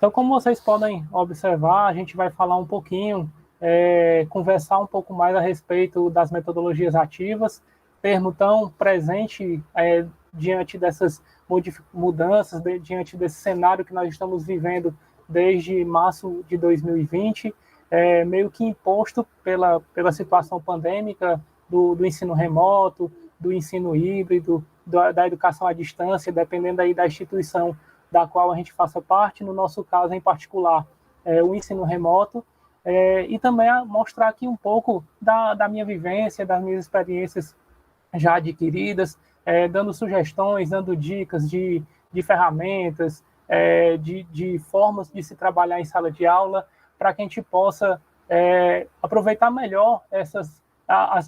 Então, como vocês podem observar, a gente vai falar um pouquinho, conversar um pouco mais a respeito das metodologias ativas, termo tão presente diante dessas mudanças, diante desse cenário que nós estamos vivendo desde março de 2020, meio que imposto pela situação pandêmica do ensino remoto, do ensino híbrido, da educação à distância, dependendo aí da instituição da qual a gente faça parte, no nosso caso em particular, o ensino remoto, e também mostrar aqui um pouco da minha vivência, das minhas experiências já adquiridas, dando sugestões, dando dicas de ferramentas, de formas de se trabalhar em sala de aula, para que a gente possa aproveitar melhor as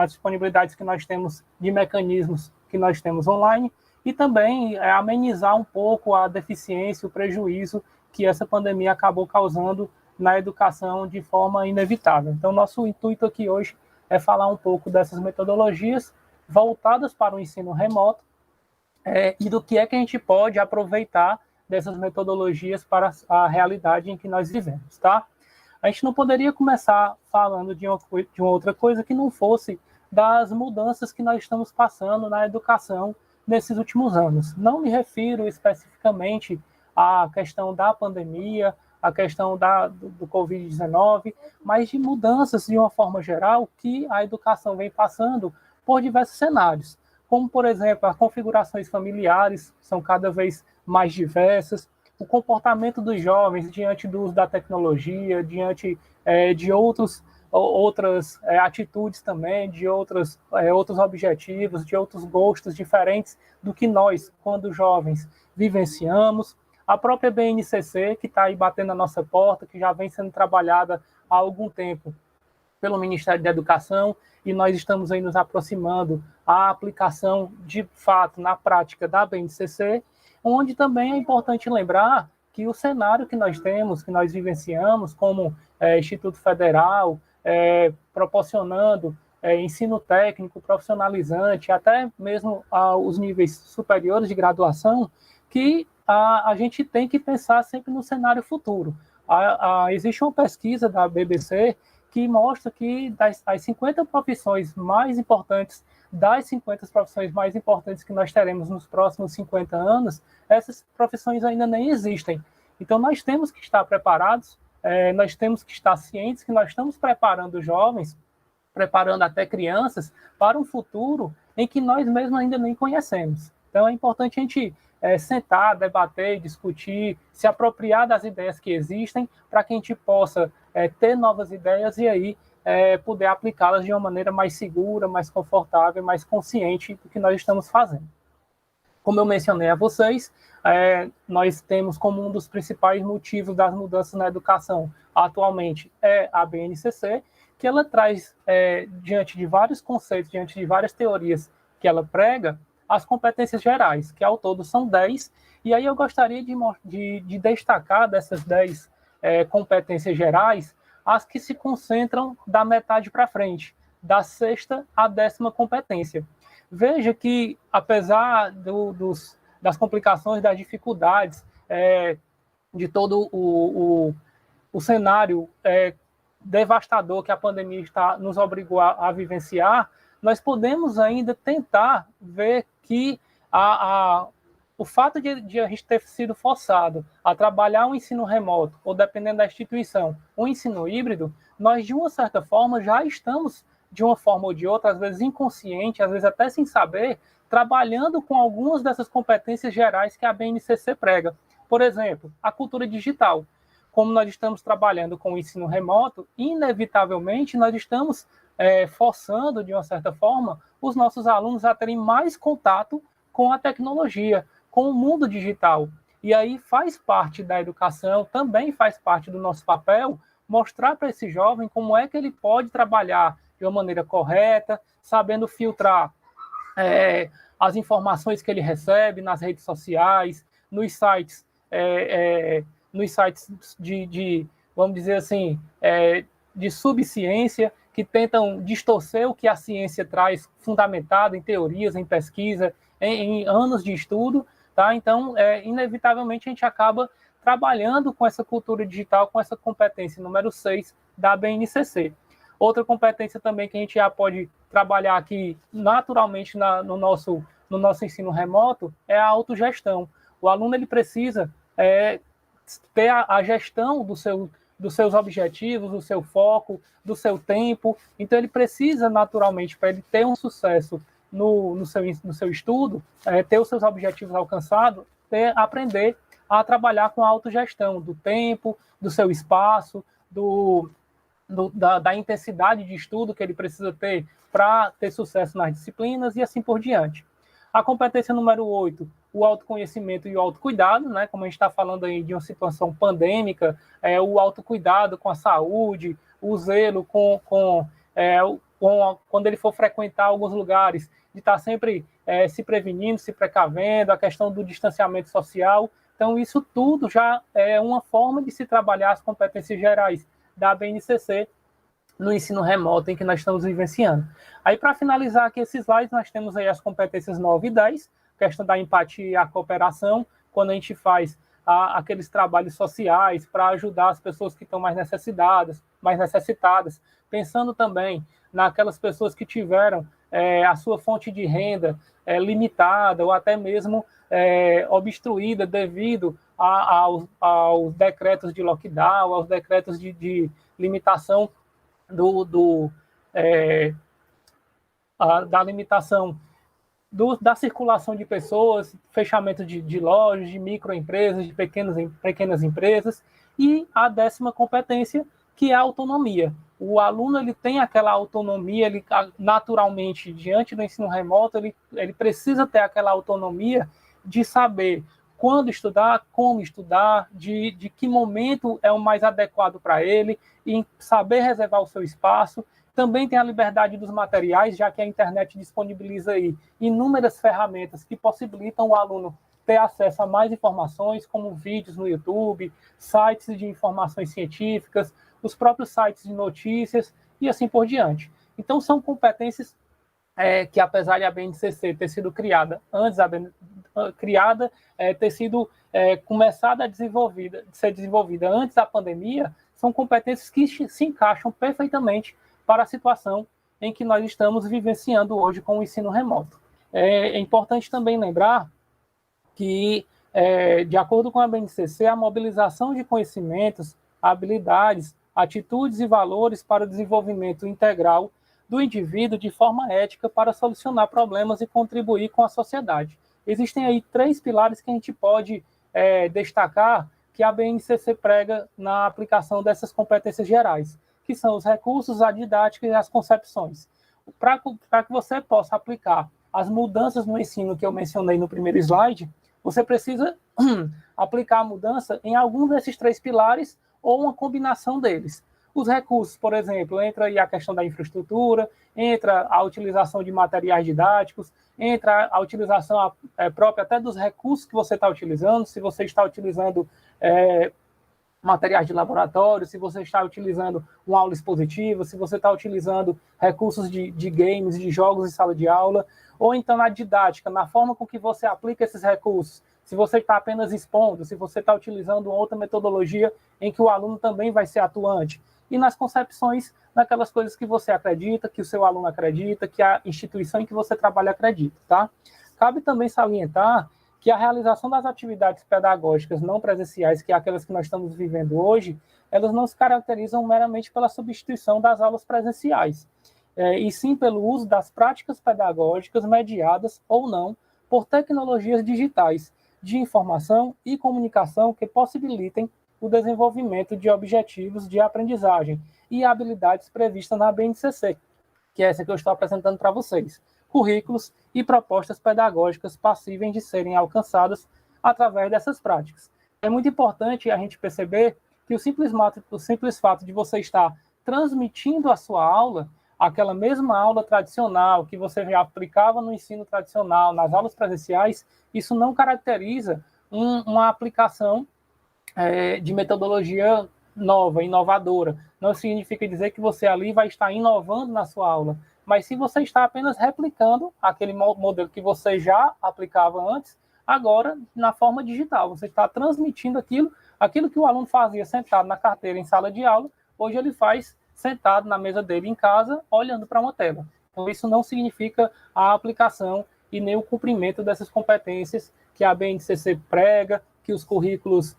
disponibilidades que nós temos de mecanismos que nós temos online e também amenizar um pouco a deficiência, o prejuízo que essa pandemia acabou causando na educação de forma inevitável. Então, nosso intuito aqui hoje é falar um pouco dessas metodologias voltadas para o ensino remoto e do que é que a gente pode aproveitar dessas metodologias para a realidade em que nós vivemos, tá? A gente não poderia começar falando de uma outra coisa que não fosse das mudanças que nós estamos passando na educação nesses últimos anos. Não me refiro especificamente à questão da pandemia, à questão do Covid-19, mas de mudanças de uma forma geral que a educação vem passando por diversos cenários, como, por exemplo, as configurações familiares são cada vez mais diversas, o comportamento dos jovens diante do uso da tecnologia, diante de outras atitudes também, de outros objetivos, de outros gostos diferentes do que nós, quando jovens, vivenciamos. A própria BNCC, que está aí batendo na nossa porta, que já vem sendo trabalhada há algum tempo pelo Ministério da Educação, e nós estamos aí nos aproximando à aplicação, de fato, na prática da BNCC, onde também é importante lembrar que o cenário que nós temos, que nós vivenciamos, como Instituto Federal, proporcionando ensino técnico, profissionalizante, até mesmo os níveis superiores de graduação, que a gente tem que pensar sempre no cenário futuro. Existe uma pesquisa da BBC que mostra que as 50 profissões mais importantes, das 50 profissões mais importantes que nós teremos nos próximos 50 anos, essas profissões ainda nem existem. Então, nós temos que estar preparados, nós temos que estar cientes que nós estamos preparando jovens, preparando até crianças, para um futuro em que nós mesmos ainda nem conhecemos. Então, é importante a gente sentar, debater, discutir, se apropriar das ideias que existem, para que a gente possa ter novas ideias e aí poder aplicá-las de uma maneira mais segura, mais confortável, mais consciente do que nós estamos fazendo. Como eu mencionei a vocês, nós temos como um dos principais motivos das mudanças na educação atualmente a BNCC, que ela traz, diante de vários conceitos, diante de várias teorias que ela prega, as competências gerais, que ao todo são 10, e aí eu gostaria de destacar dessas 10 competências gerais, as que se concentram da metade para frente, da 6ª à 10ª competência. Veja que, apesar das complicações, das dificuldades, de todo o cenário devastador que a pandemia nos obrigou a vivenciar, nós podemos ainda tentar ver que o fato de a gente ter sido forçado a trabalhar um ensino remoto, ou dependendo da instituição, um ensino híbrido, nós, de uma certa forma, já estamos, de uma forma ou de outra, às vezes inconsciente, às vezes até sem saber, trabalhando com algumas dessas competências gerais que a BNCC prega. Por exemplo, a cultura digital. Como nós estamos trabalhando com o ensino remoto, inevitavelmente nós estamos forçando, de uma certa forma, os nossos alunos a terem mais contato com a tecnologia, com o mundo digital. E aí faz parte da educação, também faz parte do nosso papel, mostrar para esse jovem como é que ele pode trabalhar de uma maneira correta, sabendo filtrar as informações que ele recebe nas redes sociais, nos sites vamos dizer assim, de subciência, que tentam distorcer o que a ciência traz, fundamentado em teorias, em pesquisa, em anos de estudo, tá? Então, inevitavelmente, a gente acaba trabalhando com essa cultura digital, com essa competência número 6 da BNCC. Outra competência também que a gente já pode trabalhar aqui naturalmente no nosso ensino remoto é a autogestão. O aluno ele precisa ter a gestão dos seus objetivos, do seu foco, do seu tempo. Então, ele precisa, naturalmente, para ele ter um sucesso no seu estudo, ter os seus objetivos alcançados, aprender a trabalhar com a autogestão do tempo, do seu espaço, da intensidade de estudo que ele precisa ter para ter sucesso nas disciplinas e assim por diante. A competência número 8, o autoconhecimento e o autocuidado, né? Como a gente está falando aí de uma situação pandêmica, o autocuidado com a saúde, o zelo quando ele for frequentar alguns lugares, de estar sempre se prevenindo, se precavendo, a questão do distanciamento social. Então, isso tudo já é uma forma de se trabalhar as competências gerais da BNCC no ensino remoto em que nós estamos vivenciando. Aí, para finalizar aqui esses slides, nós temos aí as competências 9 e 10, questão da empatia e a cooperação, quando a gente faz aqueles trabalhos sociais para ajudar as pessoas que estão mais necessitadas, pensando também naquelas pessoas que tiveram a sua fonte de renda limitada ou até mesmo obstruída devido aos decretos de lockdown, aos decretos de limitação da limitação da circulação de pessoas, fechamento de lojas, de microempresas, de pequenas empresas, e a 10ª competência, que é a autonomia. O aluno ele tem aquela autonomia, ele naturalmente, diante do ensino remoto, ele precisa ter aquela autonomia de saber quando estudar, como estudar, de que momento é o mais adequado para ele, e saber reservar o seu espaço. Também tem a liberdade dos materiais, já que a internet disponibiliza aí inúmeras ferramentas que possibilitam o aluno ter acesso a mais informações, como vídeos no YouTube, sites de informações científicas, os próprios sites de notícias e assim por diante. Então, são competências que, apesar de a BNCC ter sido criada antes, ter sido começada a ser desenvolvida antes da pandemia, são competências que se encaixam perfeitamente para a situação em que nós estamos vivenciando hoje com o ensino remoto. É importante também lembrar que, de acordo com a BNCC, a mobilização de conhecimentos, habilidades, atitudes e valores para o desenvolvimento integral do indivíduo de forma ética para solucionar problemas e contribuir com a sociedade. Existem aí 3 pilares que a gente pode destacar que a BNCC prega na aplicação dessas competências gerais, que são os recursos, a didática e as concepções. Para que você possa aplicar as mudanças no ensino que eu mencionei no primeiro slide, você precisa aplicar a mudança em algum desses 3 pilares ou uma combinação deles. Os recursos, por exemplo, entra aí a questão da infraestrutura, entra a utilização de materiais didáticos, entra a utilização própria até dos recursos que você está utilizando, se você está utilizando materiais de laboratório, se você está utilizando uma aula expositiva, se você está utilizando recursos de games, de jogos em sala de aula, ou então na didática, na forma com que você aplica esses recursos, se você está apenas expondo, se você está utilizando outra metodologia em que o aluno também vai ser atuante, e nas concepções, naquelas coisas que você acredita, que o seu aluno acredita, que a instituição em que você trabalha acredita, tá? Cabe também salientar que a realização das atividades pedagógicas não presenciais, que é aquelas que nós estamos vivendo hoje, elas não se caracterizam meramente pela substituição das aulas presenciais, e sim pelo uso das práticas pedagógicas mediadas ou não por tecnologias digitais de informação e comunicação que possibilitem o desenvolvimento de objetivos de aprendizagem e habilidades previstas na BNCC, que é essa que eu estou apresentando para vocês. Currículos e propostas pedagógicas passíveis de serem alcançadas através dessas práticas. É muito importante a gente perceber que o simples fato de você estar transmitindo a sua aula, aquela mesma aula tradicional que você já aplicava no ensino tradicional, nas aulas presenciais, isso não caracteriza uma aplicação de metodologia nova, inovadora. Não significa dizer que você ali vai estar inovando na sua aula, mas se você está apenas replicando aquele modelo que você já aplicava antes, agora na forma digital. Você está transmitindo aquilo Aquilo que o aluno fazia sentado na carteira em sala de aula, hoje ele faz sentado na mesa dele em casa, olhando para uma tela. Então, isso não significa a aplicação e nem o cumprimento dessas competências que a BNCC prega, que os currículos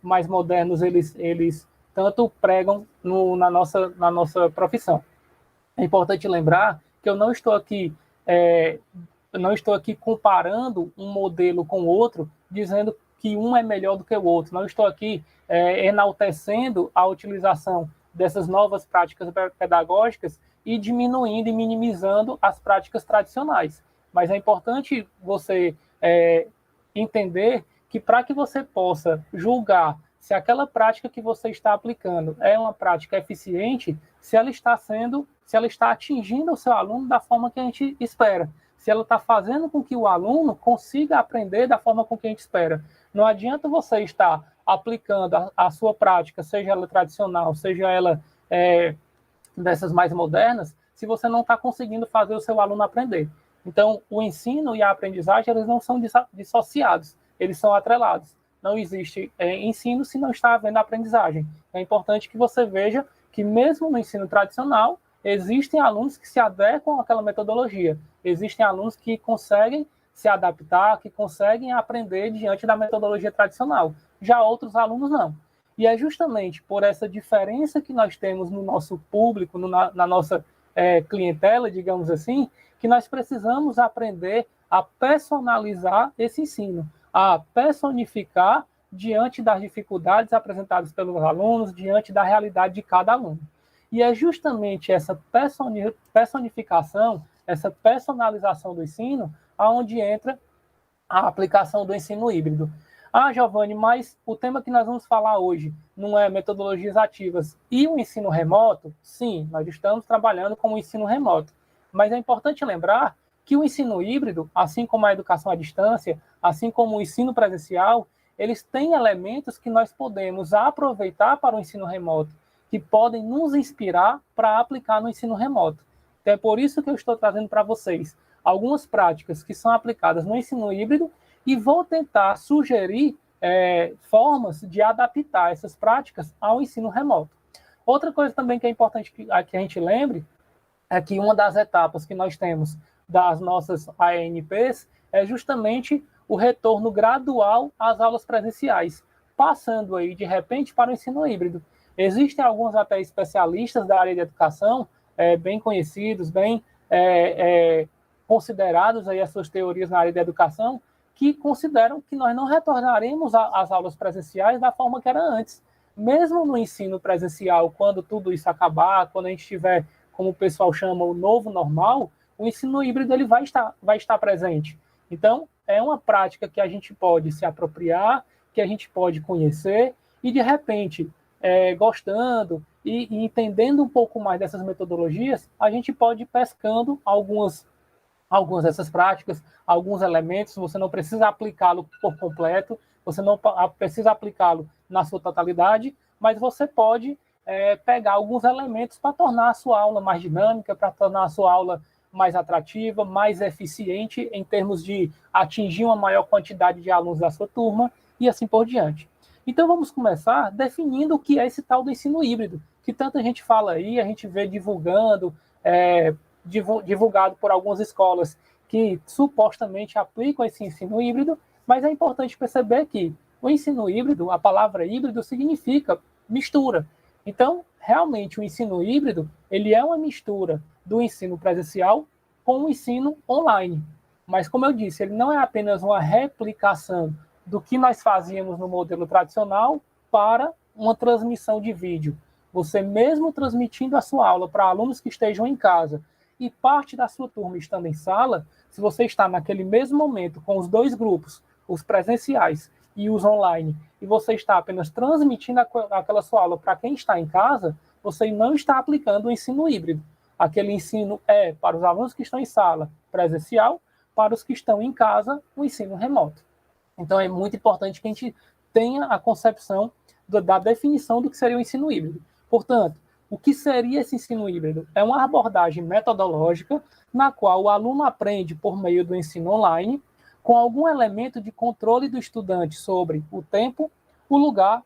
mais modernos eles tanto pregam na nossa profissão. É importante lembrar que eu não estou aqui comparando um modelo com o outro, dizendo que um é melhor do que o outro. Não estou aqui enaltecendo a utilização dessas novas práticas pedagógicas e diminuindo e minimizando as práticas tradicionais. Mas é importante você entender que para que você possa julgar se aquela prática que você está aplicando é uma prática eficiente, se ela está atingindo o seu aluno da forma que a gente espera, se ela está fazendo com que o aluno consiga aprender da forma com que a gente espera. Não adianta você estar aplicando a sua prática, seja ela tradicional, seja ela dessas mais modernas, se você não está conseguindo fazer o seu aluno aprender. Então, o ensino e a aprendizagem, eles não são dissociados, eles são atrelados. Não existe ensino se não está havendo aprendizagem. É importante que você veja que mesmo no ensino tradicional, existem alunos que se adequam àquela metodologia. Existem alunos que conseguem se adaptar, que conseguem aprender diante da metodologia tradicional. Já outros alunos não. E é justamente por essa diferença que nós temos no nosso público, na nossa clientela, digamos assim, que nós precisamos aprender a personalizar esse ensino, a personificar diante das dificuldades apresentadas pelos alunos, diante da realidade de cada aluno. E é justamente essa personificação, essa personalização do ensino, aonde entra a aplicação do ensino híbrido. Ah, Giovanni, mas o tema que nós vamos falar hoje não é metodologias ativas e o ensino remoto? Sim, nós estamos trabalhando com o ensino remoto. Mas é importante lembrar que o ensino híbrido, assim como a educação à distância, assim como o ensino presencial, eles têm elementos que nós podemos aproveitar para o ensino remoto, que podem nos inspirar para aplicar no ensino remoto. Então, é por isso que eu estou trazendo para vocês algumas práticas que são aplicadas no ensino híbrido e vou tentar sugerir formas de adaptar essas práticas ao ensino remoto. Outra coisa também que é importante que a gente lembre é que uma das etapas que nós temos das nossas ANPs é justamente o retorno gradual às aulas presenciais, passando aí, de repente, para o ensino híbrido. Existem alguns até especialistas da área de educação, bem conhecidos, bem considerados aí as suas teorias na área de educação, que consideram que nós não retornaremos às aulas presenciais da forma que era antes. Mesmo no ensino presencial, quando tudo isso acabar, quando a gente tiver, como o pessoal chama, o novo normal, o ensino híbrido ele vai estar presente. Então, é uma prática que a gente pode se apropriar, que a gente pode conhecer e, de repente, gostando e entendendo um pouco mais dessas metodologias, a gente pode ir pescando algumas dessas práticas, alguns elementos. Você não precisa aplicá-lo por completo, você não precisa aplicá-lo na sua totalidade, mas você pode pegar alguns elementos para tornar a sua aula mais dinâmica, para tornar a sua aula mais atrativa, mais eficiente em termos de atingir uma maior quantidade de alunos da sua turma e assim por diante. Então vamos começar definindo o que é esse tal do ensino híbrido, que tanta gente fala aí, a gente vê divulgado por algumas escolas que supostamente aplicam esse ensino híbrido, mas é importante perceber que o ensino híbrido, a palavra híbrido significa mistura. Então, realmente, o ensino híbrido, ele é uma mistura do ensino presencial com o ensino online. Mas, como eu disse, ele não é apenas uma replicação do que nós fazíamos no modelo tradicional para uma transmissão de vídeo. Você mesmo transmitindo a sua aula para alunos que estejam em casa e parte da sua turma estando em sala, se você está naquele mesmo momento com os dois grupos, os presenciais e os online, e você está apenas transmitindo aquela sua aula para quem está em casa, você não está aplicando o ensino híbrido. Aquele ensino é para os alunos que estão em sala presencial, para os que estão em casa, o ensino remoto. Então, é muito importante que a gente tenha a concepção da definição do que seria o ensino híbrido. Portanto, o que seria esse ensino híbrido? É uma abordagem metodológica na qual o aluno aprende por meio do ensino online, com algum elemento de controle do estudante sobre o tempo, o lugar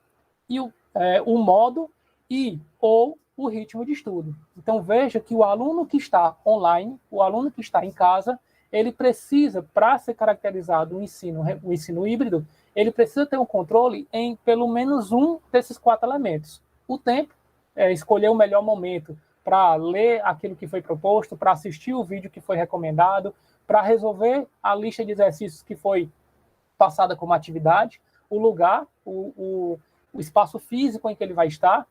e o modo e ou o ritmo de estudo. Então, veja que o aluno que está online, o aluno que está em casa, ele precisa, para ser caracterizado o ensino híbrido, ele precisa ter um controle em pelo menos um desses 4 elementos. O tempo, escolher o melhor momento para ler aquilo que foi proposto, para assistir o vídeo que foi recomendado, para resolver a lista de exercícios que foi passada como atividade, o lugar, o espaço físico em que ele vai estar,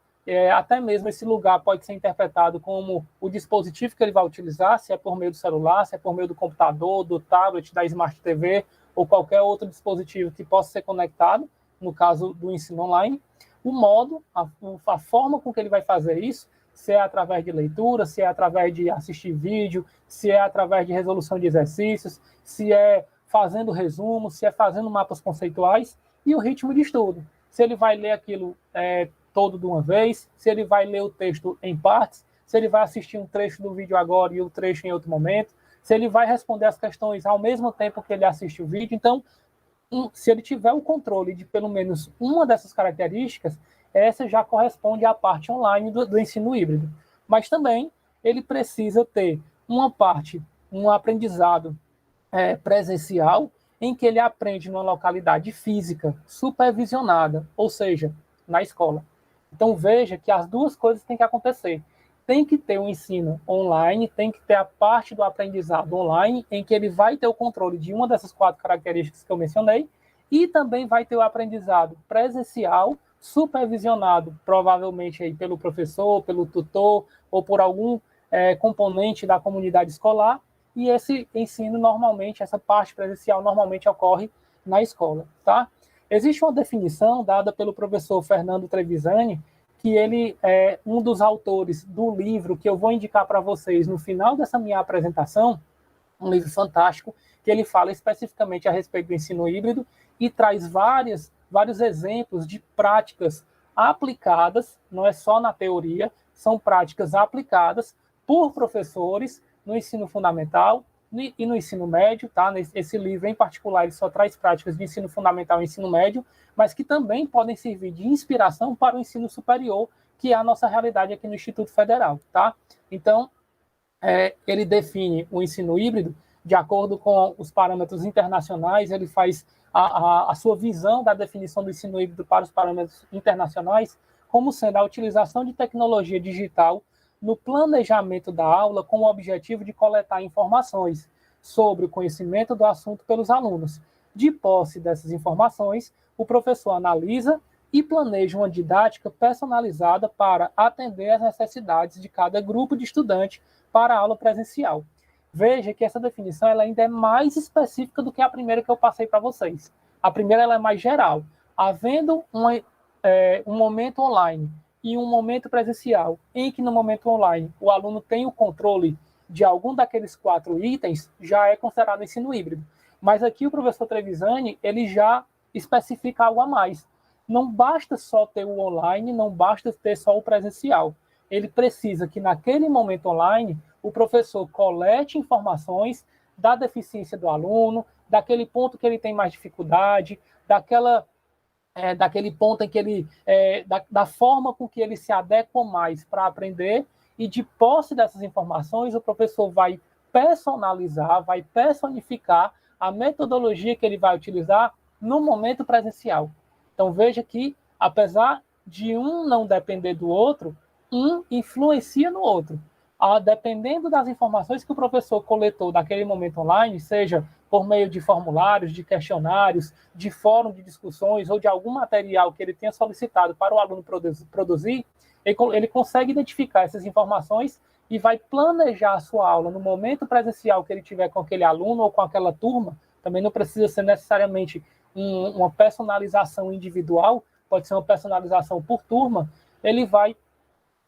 até mesmo esse lugar pode ser interpretado como o dispositivo que ele vai utilizar, se é por meio do celular, se é por meio do computador, do tablet, da Smart TV ou qualquer outro dispositivo que possa ser conectado, no caso do ensino online. O modo, a forma com que ele vai fazer isso, se é através de leitura, se é através de assistir vídeo, se é através de resolução de exercícios, se é fazendo resumo, se é fazendo mapas conceituais, e o ritmo de estudo. Se ele vai ler aquilo todo de uma vez, se ele vai ler o texto em partes, se ele vai assistir um trecho do vídeo agora e o trecho em outro momento, se ele vai responder as questões ao mesmo tempo que ele assiste o vídeo. Então, se ele tiver o controle de pelo menos uma dessas características, essa já corresponde à parte online do ensino híbrido. Mas também ele precisa ter uma parte, um aprendizado presencial, em que ele aprende numa localidade física, supervisionada, ou seja, na escola. Então veja que as duas coisas têm que acontecer. Tem que ter o ensino online, tem que ter a parte do aprendizado online, em que ele vai ter o controle de uma dessas 4 características que eu mencionei, e também vai ter o aprendizado presencial, supervisionado, provavelmente aí pelo professor, pelo tutor, ou por algum componente da comunidade escolar, e esse ensino normalmente, essa parte presencial normalmente ocorre na escola, tá? Existe uma definição dada pelo professor Fernando Trevisani, que ele é um dos autores do livro que eu vou indicar para vocês no final dessa minha apresentação, um livro fantástico, que ele fala especificamente a respeito do ensino híbrido e traz vários exemplos de práticas aplicadas, não é só na teoria, são práticas aplicadas por professores no ensino fundamental e no ensino médio, tá? Esse livro em particular ele só traz práticas de ensino fundamental e ensino médio, mas que também podem servir de inspiração para o ensino superior, que é a nossa realidade aqui no Instituto Federal, tá? Então, ele define o ensino híbrido de acordo com os parâmetros internacionais, ele faz a sua visão da definição do ensino híbrido para os parâmetros internacionais como sendo a utilização de tecnologia digital no planejamento da aula com o objetivo de coletar informações sobre o conhecimento do assunto pelos alunos. De posse dessas informações, o professor analisa e planeja uma didática personalizada para atender às necessidades de cada grupo de estudante para a aula presencial. Veja que essa definição ela ainda é mais específica do que a primeira que eu passei para vocês. A primeira ela é mais geral. Havendo um momento online e um momento presencial, em que no momento online o aluno tem o controle de algum daqueles 4 itens, já é considerado ensino híbrido. Mas aqui o professor Trevisani, ele já especifica algo a mais. Não basta só ter o online, não basta ter só o presencial. Ele precisa que naquele momento online o professor colete informações da deficiência do aluno, daquele ponto que ele tem mais dificuldade, daquele ponto em que ele, da forma com que ele se adequa mais para aprender, e de posse dessas informações, o professor vai personalizar, vai personificar a metodologia que ele vai utilizar no momento presencial. Então veja que, apesar de um não depender do outro, um influencia no outro. Dependendo das informações que o professor coletou daquele momento online, seja por meio de formulários, de questionários, de fórum de discussões ou de algum material que ele tenha solicitado para o aluno produzir, ele consegue identificar essas informações e vai planejar a sua aula no momento presencial que ele tiver com aquele aluno ou com aquela turma. Também não precisa ser necessariamente uma personalização individual, pode ser uma personalização por turma. Ele vai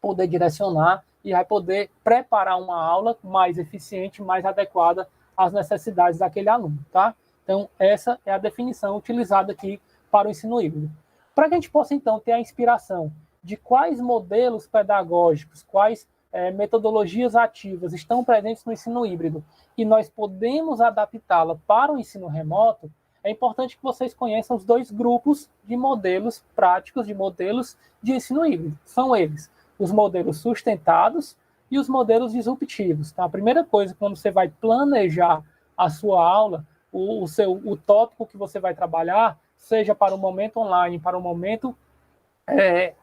poder direcionar e vai poder preparar uma aula mais eficiente, mais adequada às necessidades daquele aluno, tá? Então, essa é a definição utilizada aqui para o ensino híbrido. Para que a gente possa, então, ter a inspiração de quais modelos pedagógicos, quais metodologias ativas estão presentes no ensino híbrido e nós podemos adaptá-la para o ensino remoto, é importante que vocês conheçam os dois grupos de modelos práticos, de modelos de ensino híbrido. São eles os modelos sustentados e os modelos disruptivos. Então, a primeira coisa, quando você vai planejar a sua aula, o tópico que você vai trabalhar, seja para o momento online, para o momento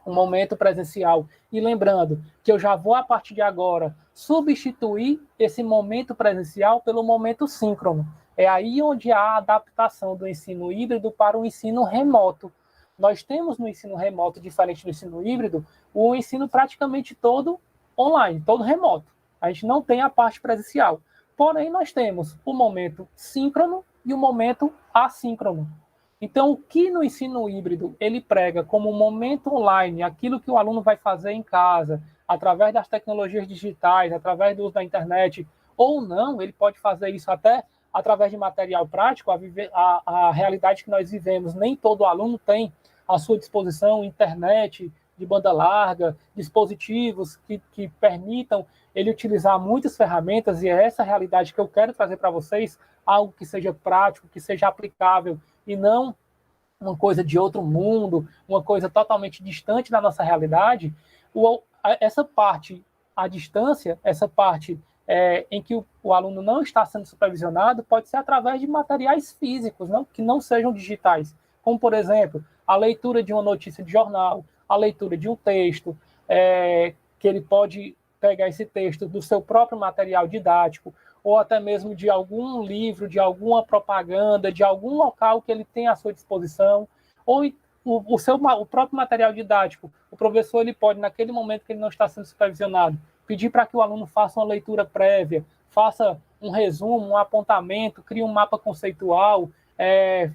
um momento presencial. E lembrando que eu já vou, a partir de agora, substituir esse momento presencial pelo momento síncrono. É aí onde há a adaptação do ensino híbrido para o ensino remoto. Nós temos no ensino remoto, diferente do ensino híbrido, o ensino praticamente todo online, todo remoto. A gente não tem a parte presencial. Porém, nós temos o momento síncrono e o momento assíncrono. Então, o que no ensino híbrido ele prega como um momento online, aquilo que o aluno vai fazer em casa, através das tecnologias digitais, através do uso da internet, ou não, ele pode fazer isso até através de material prático, a realidade que nós vivemos, nem todo aluno tem à sua disposição internet de banda larga, dispositivos que permitam ele utilizar muitas ferramentas, e é essa realidade que eu quero trazer para vocês, algo que seja prático, que seja aplicável, e não uma coisa de outro mundo, uma coisa totalmente distante da nossa realidade. Essa parte à distância, essa parte em que o aluno não está sendo supervisionado, pode ser através de materiais físicos, não, que não sejam digitais, como, por exemplo, a leitura de uma notícia de jornal, a leitura de um texto, que ele pode pegar esse texto do seu próprio material didático, ou até mesmo de algum livro, de alguma propaganda, de algum local que ele tem à sua disposição, ou o próprio material didático. O professor ele pode, naquele momento que ele não está sendo supervisionado, pedir para que o aluno faça uma leitura prévia, faça um resumo, um apontamento, crie um mapa conceitual,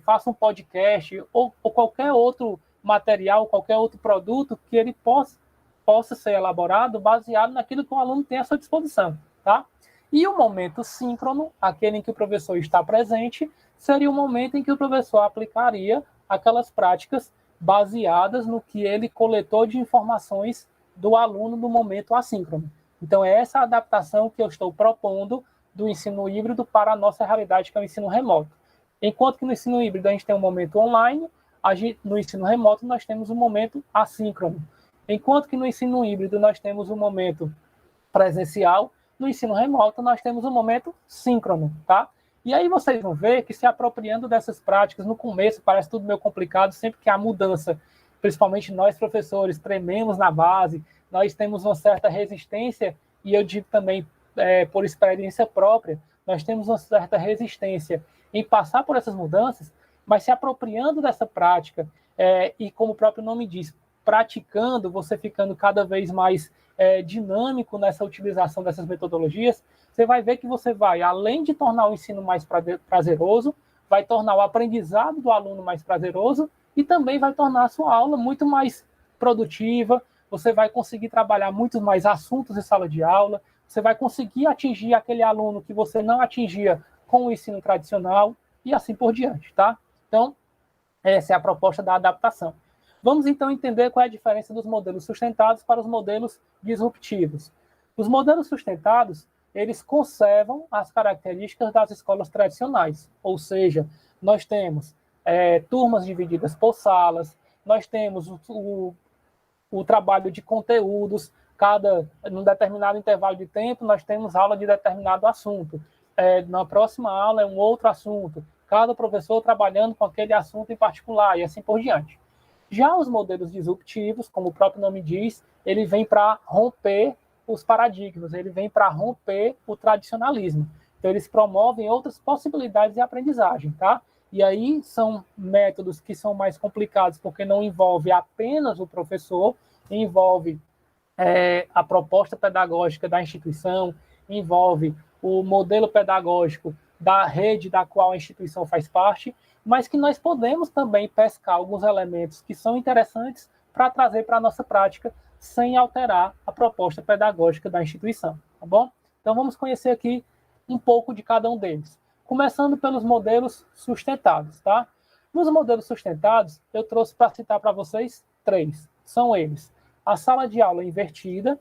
faça um podcast, ou qualquer outro material, qualquer outro produto que ele possa ser elaborado baseado naquilo que o aluno tem à sua disposição, tá? E o momento síncrono, aquele em que o professor está presente, seria o momento em que o professor aplicaria aquelas práticas baseadas no que ele coletou de informações do aluno no momento assíncrono. Então, é essa adaptação que eu estou propondo do ensino híbrido para a nossa realidade, que é o ensino remoto. Enquanto que no ensino híbrido a gente tem um momento online, no ensino remoto nós temos um momento assíncrono. Enquanto que no ensino híbrido nós temos um momento presencial, no ensino remoto nós temos um momento síncrono, tá? E aí vocês vão ver que se apropriando dessas práticas, no começo parece tudo meio complicado, sempre que há mudança, principalmente nós professores, trememos na base, nós temos uma certa resistência, e eu digo também por experiência própria, nós temos uma certa resistência em passar por essas mudanças, mas se apropriando dessa prática, e como o próprio nome diz, praticando, você ficando cada vez mais dinâmico nessa utilização dessas metodologias, você vai ver que você vai, além de tornar o ensino mais prazeroso, vai tornar o aprendizado do aluno mais prazeroso e também vai tornar a sua aula muito mais produtiva, você vai conseguir trabalhar muito mais assuntos em sala de aula, você vai conseguir atingir aquele aluno que você não atingia com o ensino tradicional e assim por diante, tá? Então, essa é a proposta da adaptação. Vamos então entender qual é a diferença dos modelos sustentados para os modelos disruptivos. Os modelos sustentados, eles conservam as características das escolas tradicionais, ou seja, nós temos turmas divididas por salas, nós temos o trabalho de conteúdos, num determinado intervalo de tempo, nós temos aula de determinado assunto. Na próxima aula é um outro assunto, cada professor trabalhando com aquele assunto em particular, e assim por diante. Já os modelos disruptivos, como o próprio nome diz, ele vem para romper os paradigmas, ele vem para romper o tradicionalismo. Então, eles promovem outras possibilidades de aprendizagem, tá? E aí são métodos que são mais complicados, porque não envolve apenas o professor, envolve a proposta pedagógica da instituição, envolve o modelo pedagógico da rede da qual a instituição faz parte, mas que nós podemos também pescar alguns elementos que são interessantes para trazer para a nossa prática sem alterar a proposta pedagógica da instituição, tá bom? Então vamos conhecer aqui um pouco de cada um deles, começando pelos modelos sustentados, tá? Nos modelos sustentados, eu trouxe para citar para vocês 3. São eles: a sala de aula invertida,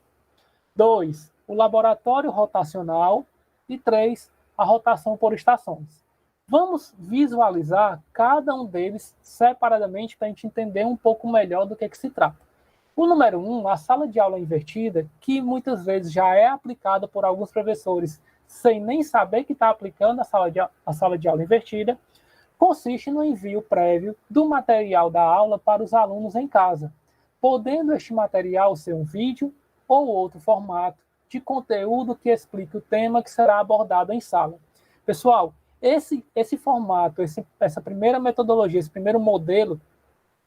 2, o laboratório rotacional e 3, a rotação por estações. Vamos visualizar cada um deles separadamente para a gente entender um pouco melhor do que se trata. O número 1, a sala de aula invertida, que muitas vezes já é aplicada por alguns professores sem nem saber que está aplicando a sala de aula invertida, consiste no envio prévio do material da aula para os alunos em casa, podendo este material ser um vídeo ou outro formato de conteúdo que explique o tema que será abordado em sala. Pessoal, esse formato, essa primeira metodologia, esse primeiro modelo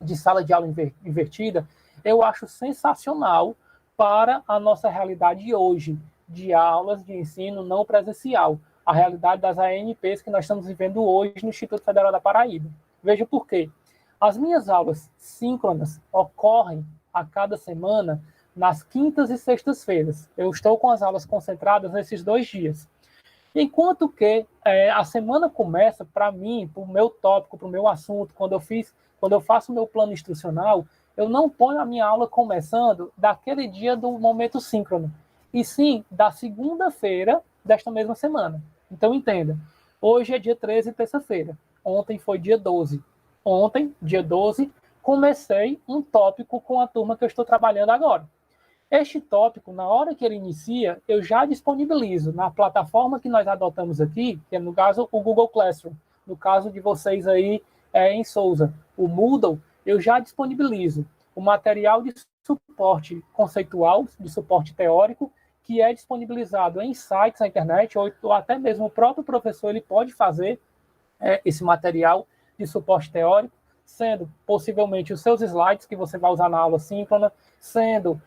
de sala de aula invertida, eu acho sensacional para a nossa realidade hoje, de aulas de ensino não presencial, a realidade das ANPs que nós estamos vivendo hoje no Instituto Federal da Paraíba. Veja por quê. As minhas aulas síncronas ocorrem a cada semana nas quintas e sextas-feiras. Eu estou com as aulas concentradas nesses 2 dias. Enquanto que a semana começa, para mim, para o meu tópico, para o meu assunto, quando eu faço o meu plano instrucional, eu não ponho a minha aula começando daquele dia do momento síncrono, e sim da segunda-feira desta mesma semana. Então, entenda, hoje é dia 13, terça-feira. Ontem foi dia 12. Ontem, dia 12, comecei um tópico com a turma que eu estou trabalhando agora. Este tópico, na hora que ele inicia, eu já disponibilizo na plataforma que nós adotamos aqui, que é, no caso, o Google Classroom. No caso de vocês aí em Souza, o Moodle, eu já disponibilizo o material de suporte conceitual, de suporte teórico, que é disponibilizado em sites na internet, ou até mesmo o próprio professor ele pode fazer esse material de suporte teórico, sendo possivelmente os seus slides que você vai usar na aula síncrona, sendo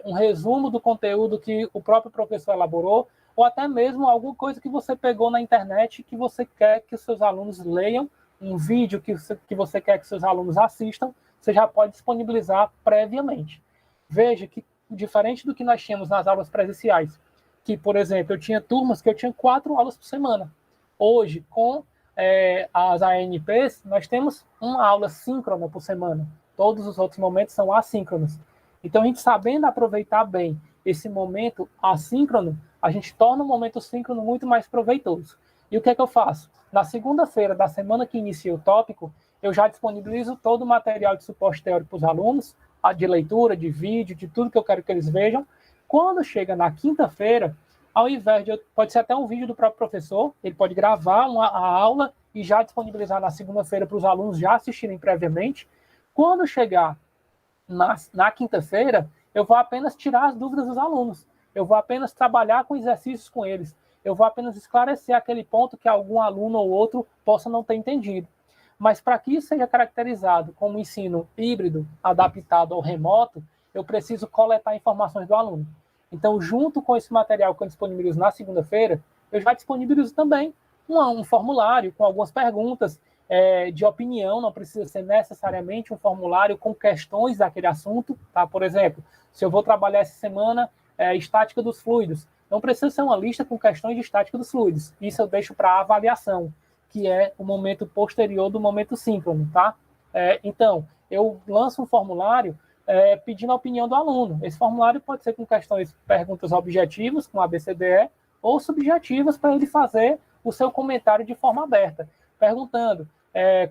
um resumo do conteúdo que o próprio professor elaborou, ou até mesmo alguma coisa que você pegou na internet que você quer que os seus alunos leiam, um vídeo que você quer que seus alunos assistam, você já pode disponibilizar previamente. Veja que, diferente do que nós tínhamos nas aulas presenciais, que, por exemplo, eu tinha turmas que eu tinha 4 aulas por semana. Hoje, com as ANPs, nós temos uma aula síncrona por semana. Todos os outros momentos são assíncronos. Então, a gente sabendo aproveitar bem esse momento assíncrono, a gente torna o momento síncrono muito mais proveitoso. E o que é que eu faço? Na segunda-feira da semana que inicia o tópico, eu já disponibilizo todo o material de suporte teórico para os alunos, de leitura, de vídeo, de tudo que eu quero que eles vejam. Quando chega na quinta-feira, ao invés de... Pode ser até um vídeo do próprio professor, ele pode gravar a aula e já disponibilizar na segunda-feira para os alunos já assistirem previamente. Quando chegar na quinta-feira, eu vou apenas tirar as dúvidas dos alunos. Eu vou apenas trabalhar com exercícios com eles. Eu vou apenas esclarecer aquele ponto que algum aluno ou outro possa não ter entendido. Mas para que isso seja caracterizado como ensino híbrido, adaptado ao remoto, eu preciso coletar informações do aluno. Então, junto com esse material que eu disponibilizo na segunda-feira, eu já disponibilizo também um formulário com algumas perguntas de opinião, não precisa ser necessariamente um formulário com questões daquele assunto, tá? Por exemplo, se eu vou trabalhar essa semana estática dos fluidos, não precisa ser uma lista com questões de estática dos fluidos. Isso eu deixo para avaliação, que é o momento posterior do momento síncrono, tá? Então, eu lanço um formulário pedindo a opinião do aluno. Esse formulário pode ser com questões, perguntas objetivas, com ABCDE, ou subjetivas para ele fazer o seu comentário de forma aberta, perguntando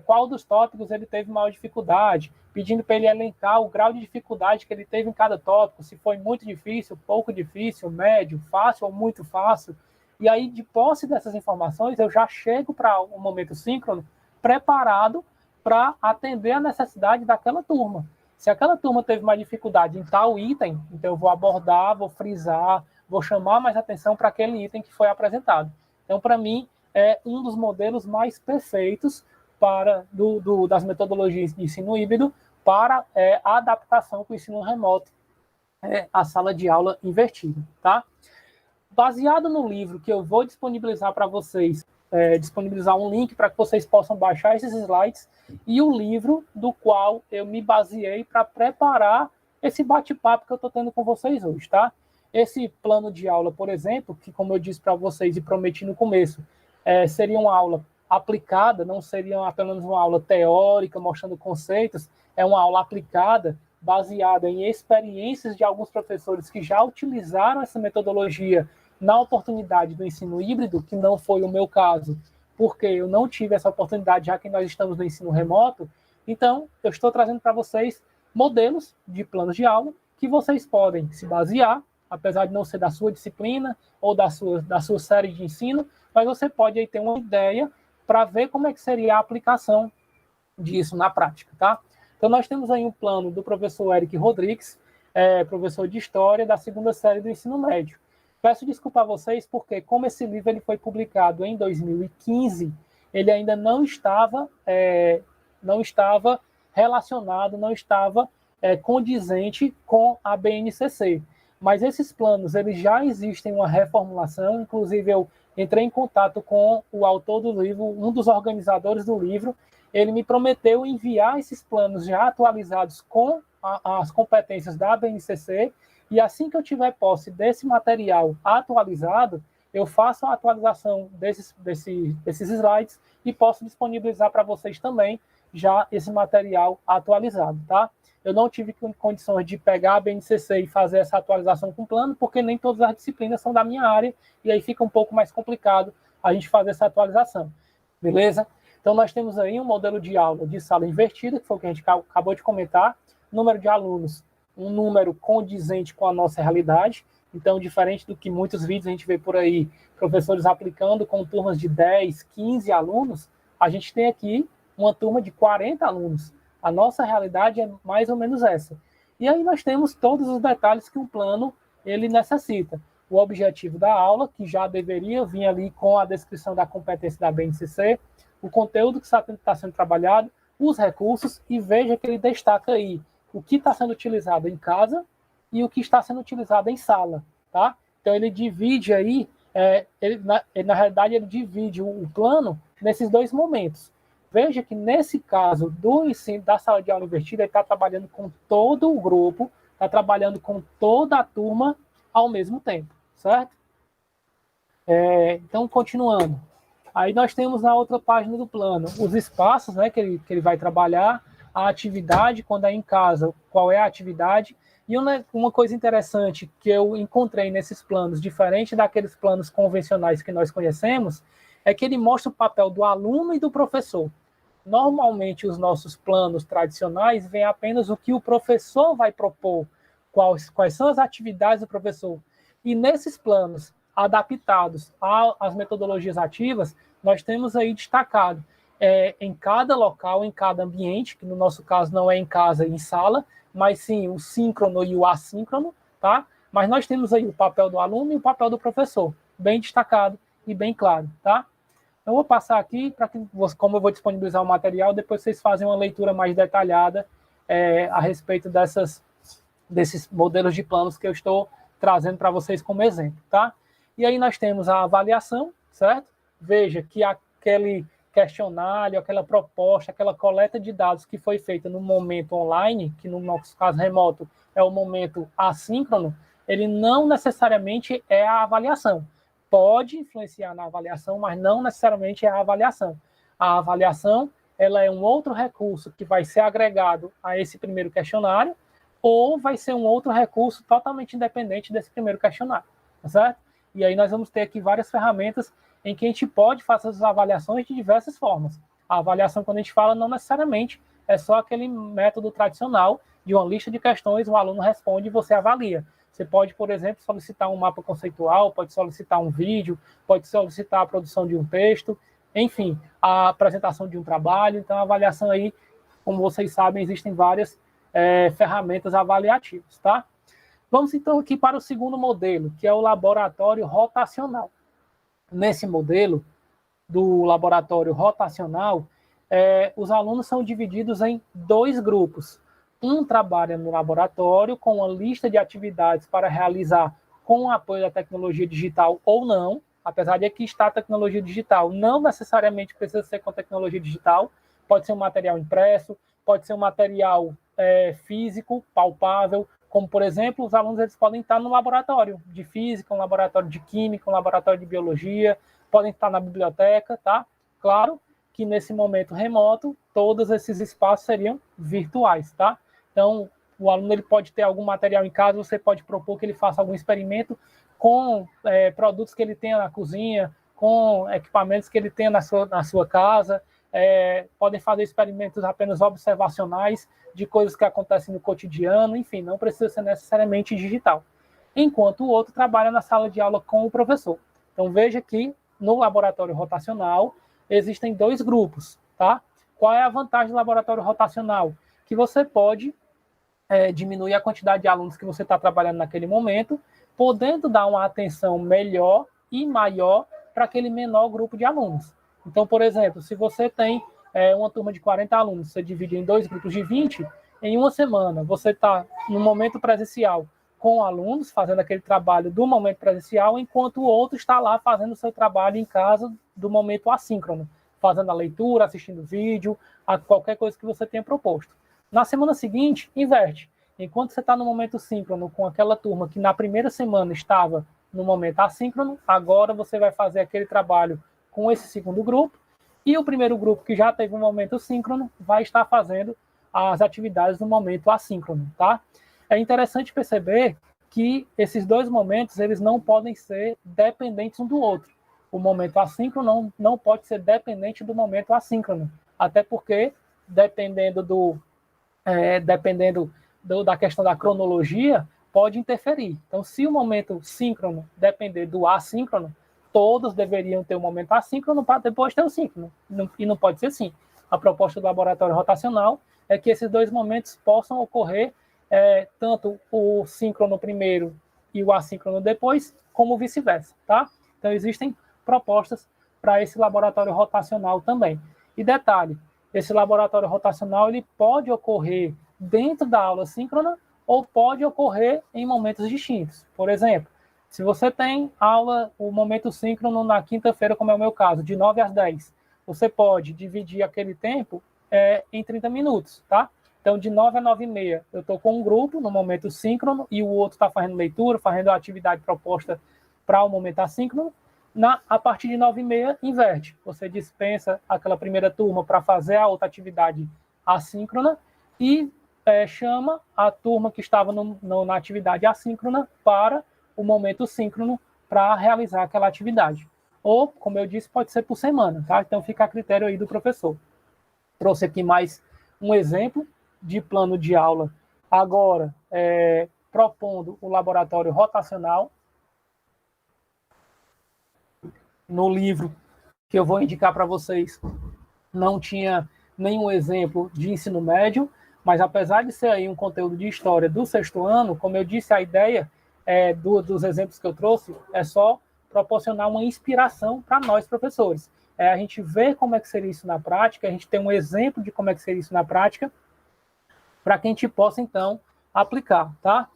qual dos tópicos ele teve maior dificuldade, pedindo para ele elencar o grau de dificuldade que ele teve em cada tópico, se foi muito difícil, pouco difícil, médio, fácil ou muito fácil. E aí, de posse dessas informações, eu já chego para o momento síncrono preparado para atender a necessidade daquela turma. Se aquela turma teve mais dificuldade em tal item, então eu vou abordar, vou frisar, vou chamar mais atenção para aquele item que foi apresentado. Então, para mim, é um dos modelos mais perfeitos das metodologias de ensino híbrido para a adaptação com o ensino remoto, a sala de aula invertida, tá? Baseado no livro que eu vou disponibilizar para vocês, disponibilizar um link para que vocês possam baixar esses slides, e o livro do qual eu me baseei para preparar esse bate-papo que eu estou tendo com vocês hoje, tá? Esse plano de aula, por exemplo, que como eu disse para vocês e prometi no começo, seria uma aula aplicada, não seria apenas uma aula teórica mostrando conceitos, é uma aula aplicada, baseada em experiências de alguns professores que já utilizaram essa metodologia na oportunidade do ensino híbrido, que não foi o meu caso, porque eu não tive essa oportunidade, já que nós estamos no ensino remoto. Então, eu estou trazendo para vocês modelos de planos de aula que vocês podem se basear, apesar de não ser da sua disciplina ou da sua série de ensino, mas você pode aí ter uma ideia para ver como é que seria a aplicação disso na prática, tá? Então, nós temos aí um plano do professor Eric Rodrigues, professor de História da segunda série do ensino médio. Peço desculpa a vocês, porque como esse livro ele foi publicado em 2015, ele ainda não estava relacionado, não estava condizente com a BNCC. Mas esses planos, eles já existem uma reformulação, inclusive eu entrei em contato com o autor do livro, um dos organizadores do livro, ele me prometeu enviar esses planos já atualizados com as competências da BNCC, e assim que eu tiver posse desse material atualizado, eu faço a atualização desses slides e posso disponibilizar para vocês também já esse material atualizado, tá? Eu não tive condições de pegar a BNCC e fazer essa atualização com o plano, porque nem todas as disciplinas são da minha área, e aí fica um pouco mais complicado a gente fazer essa atualização, beleza? Então, nós temos aí um modelo de aula de sala invertida, que foi o que a gente acabou de comentar, número de alunos, um número condizente com a nossa realidade. Então, diferente do que muitos vídeos a gente vê por aí, professores aplicando com turmas de 10, 15 alunos, a gente tem aqui uma turma de 40 alunos. A nossa realidade é mais ou menos essa. E aí nós temos todos os detalhes que um plano ele necessita. O objetivo da aula, que já deveria vir ali com a descrição da competência da BNCC, o conteúdo que está sendo trabalhado, os recursos, e veja que ele destaca aí o que está sendo utilizado em casa e o que está sendo utilizado em sala, tá? Então, ele divide aí, na realidade, ele divide o plano nesses dois momentos. Veja que, nesse caso do ensino da sala de aula invertida, ele está trabalhando com todo o grupo, está trabalhando com toda a turma ao mesmo tempo, certo? Então, continuando. Aí nós temos na outra página do plano os espaços, né, que ele vai trabalhar, a atividade, quando é em casa, qual é a atividade. E uma coisa interessante que eu encontrei nesses planos, diferente daqueles planos convencionais que nós conhecemos, é que ele mostra o papel do aluno e do professor. Normalmente, os nossos planos tradicionais veem apenas o que o professor vai propor, quais são as atividades do professor. E nesses planos adaptados às metodologias ativas, nós temos aí destacado em cada local, em cada ambiente, que no nosso caso não é em casa e em sala, mas sim o síncrono e o assíncrono, tá? Mas nós temos aí o papel do aluno e o papel do professor, bem destacado e bem claro, tá? Eu vou passar aqui, para que, como eu vou disponibilizar o material, depois vocês fazem uma leitura mais detalhada a respeito desses modelos de planos que eu estou trazendo para vocês como exemplo, tá? E aí nós temos a avaliação, certo? Veja que aquele questionário, aquela proposta, aquela coleta de dados que foi feita no momento online, que no nosso caso remoto é o momento assíncrono, ele não necessariamente é a avaliação. Pode influenciar na avaliação, mas não necessariamente é a avaliação. A avaliação, ela é um outro recurso que vai ser agregado a esse primeiro questionário, ou vai ser um outro recurso totalmente independente desse primeiro questionário, tá certo? E aí nós vamos ter aqui várias ferramentas em que a gente pode fazer as avaliações de diversas formas. A avaliação, quando a gente fala, não necessariamente é só aquele método tradicional de uma lista de questões, o aluno responde e você avalia. Você pode, por exemplo, solicitar um mapa conceitual, pode solicitar um vídeo, pode solicitar a produção de um texto, enfim, a apresentação de um trabalho. Então, a avaliação aí, como vocês sabem, existem várias ferramentas avaliativas, tá? Vamos então aqui para o segundo modelo, que é o laboratório rotacional. Nesse modelo do laboratório rotacional, os alunos são divididos em dois grupos. Um trabalha no laboratório com uma lista de atividades para realizar com o apoio da tecnologia digital ou não, apesar de aqui estar a tecnologia digital, não necessariamente precisa ser com tecnologia digital, pode ser um material impresso, pode ser um material físico, palpável, como, por exemplo, os alunos eles podem estar no laboratório de física, um laboratório de química, um laboratório de biologia, podem estar na biblioteca, tá? Claro que nesse momento remoto, todos esses espaços seriam virtuais, tá? Então, o aluno ele pode ter algum material em casa, você pode propor que ele faça algum experimento com produtos que ele tenha na cozinha, com equipamentos que ele tenha na sua casa, podem fazer experimentos apenas observacionais de coisas que acontecem no cotidiano, enfim, não precisa ser necessariamente digital. Enquanto o outro trabalha na sala de aula com o professor. Então, veja que no laboratório rotacional existem 2 grupos, tá? Qual é a vantagem do laboratório rotacional? Que você pode diminuir a quantidade de alunos que você está trabalhando naquele momento, podendo dar uma atenção melhor e maior para aquele menor grupo de alunos. Então, por exemplo, se você tem uma turma de 40 alunos, você divide em 2 grupos de 20, em uma semana você está no momento presencial com alunos, fazendo aquele trabalho do momento presencial, enquanto o outro está lá fazendo o seu trabalho em casa do momento assíncrono, fazendo a leitura, assistindo vídeo, a qualquer coisa que você tenha proposto. Na semana seguinte, inverte. Enquanto você está no momento síncrono com aquela turma que na primeira semana estava no momento assíncrono, agora você vai fazer aquele trabalho com esse segundo grupo, e o primeiro grupo que já teve um momento síncrono vai estar fazendo as atividades no momento assíncrono, tá? É interessante perceber que esses 2 momentos eles não podem ser dependentes um do outro. O momento assíncrono não pode ser dependente do momento assíncrono, até porque, dependendo da questão da cronologia, pode interferir. Então, se o momento síncrono depender do assíncrono, todos deveriam ter um momento assíncrono para depois ter o síncrono. E não pode ser assim. A proposta do laboratório rotacional é que esses 2 momentos possam ocorrer tanto o síncrono primeiro e o assíncrono depois, como vice-versa, tá? Então, existem propostas para esse laboratório rotacional também. E detalhe, esse laboratório rotacional ele pode ocorrer dentro da aula síncrona ou pode ocorrer em momentos distintos. Por exemplo, se você tem aula, o momento síncrono na quinta-feira, como é o meu caso, de 9 às 10, você pode dividir aquele tempo em 30 minutos, tá? Então, de 9 a 9h30, eu estou com um grupo no momento síncrono e o outro está fazendo leitura, fazendo a atividade proposta para o momento assíncrono. A partir de 9h30, inverte. Você dispensa aquela primeira turma para fazer a outra atividade assíncrona e chama a turma que estava na atividade assíncrona para o momento síncrono para realizar aquela atividade. Ou, como eu disse, pode ser por semana, tá? Então, fica a critério aí do professor. Trouxe aqui mais um exemplo de plano de aula, agora propondo o laboratório rotacional. No livro que eu vou indicar para vocês, não tinha nenhum exemplo de ensino médio, mas apesar de ser aí um conteúdo de história do 6º ano, como eu disse, a ideia dos exemplos que eu trouxe é só proporcionar uma inspiração para nós, professores. A gente ver como é que seria isso na prática, a gente tem um exemplo de como é que seria isso na prática, para que a gente possa, então, aplicar, tá?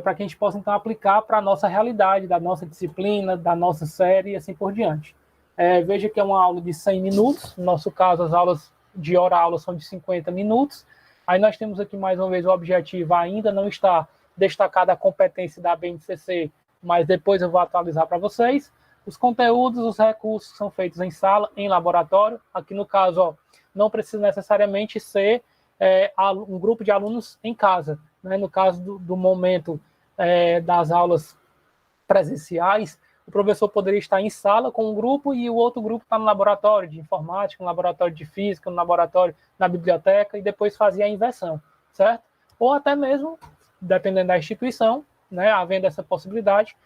Para que a gente possa, então, aplicar para a nossa realidade, da nossa disciplina, da nossa série e assim por diante. Veja que é uma aula de 100 minutos, no nosso caso, as aulas de hora-aula são de 50 minutos. Aí nós temos aqui, mais uma vez, o objetivo ainda não está destacada a competência da BNCC, mas depois eu vou atualizar para vocês. Os conteúdos, os recursos são feitos em sala, em laboratório. Aqui no caso, não precisa necessariamente ser um grupo de alunos em casa. Né? No caso do momento das aulas presenciais, o professor poderia estar em sala com um grupo e o outro grupo está no laboratório de informática, no laboratório de física, no laboratório na biblioteca, e depois fazia a inversão, certo? Ou até mesmo, dependendo da instituição, né, havendo essa possibilidade,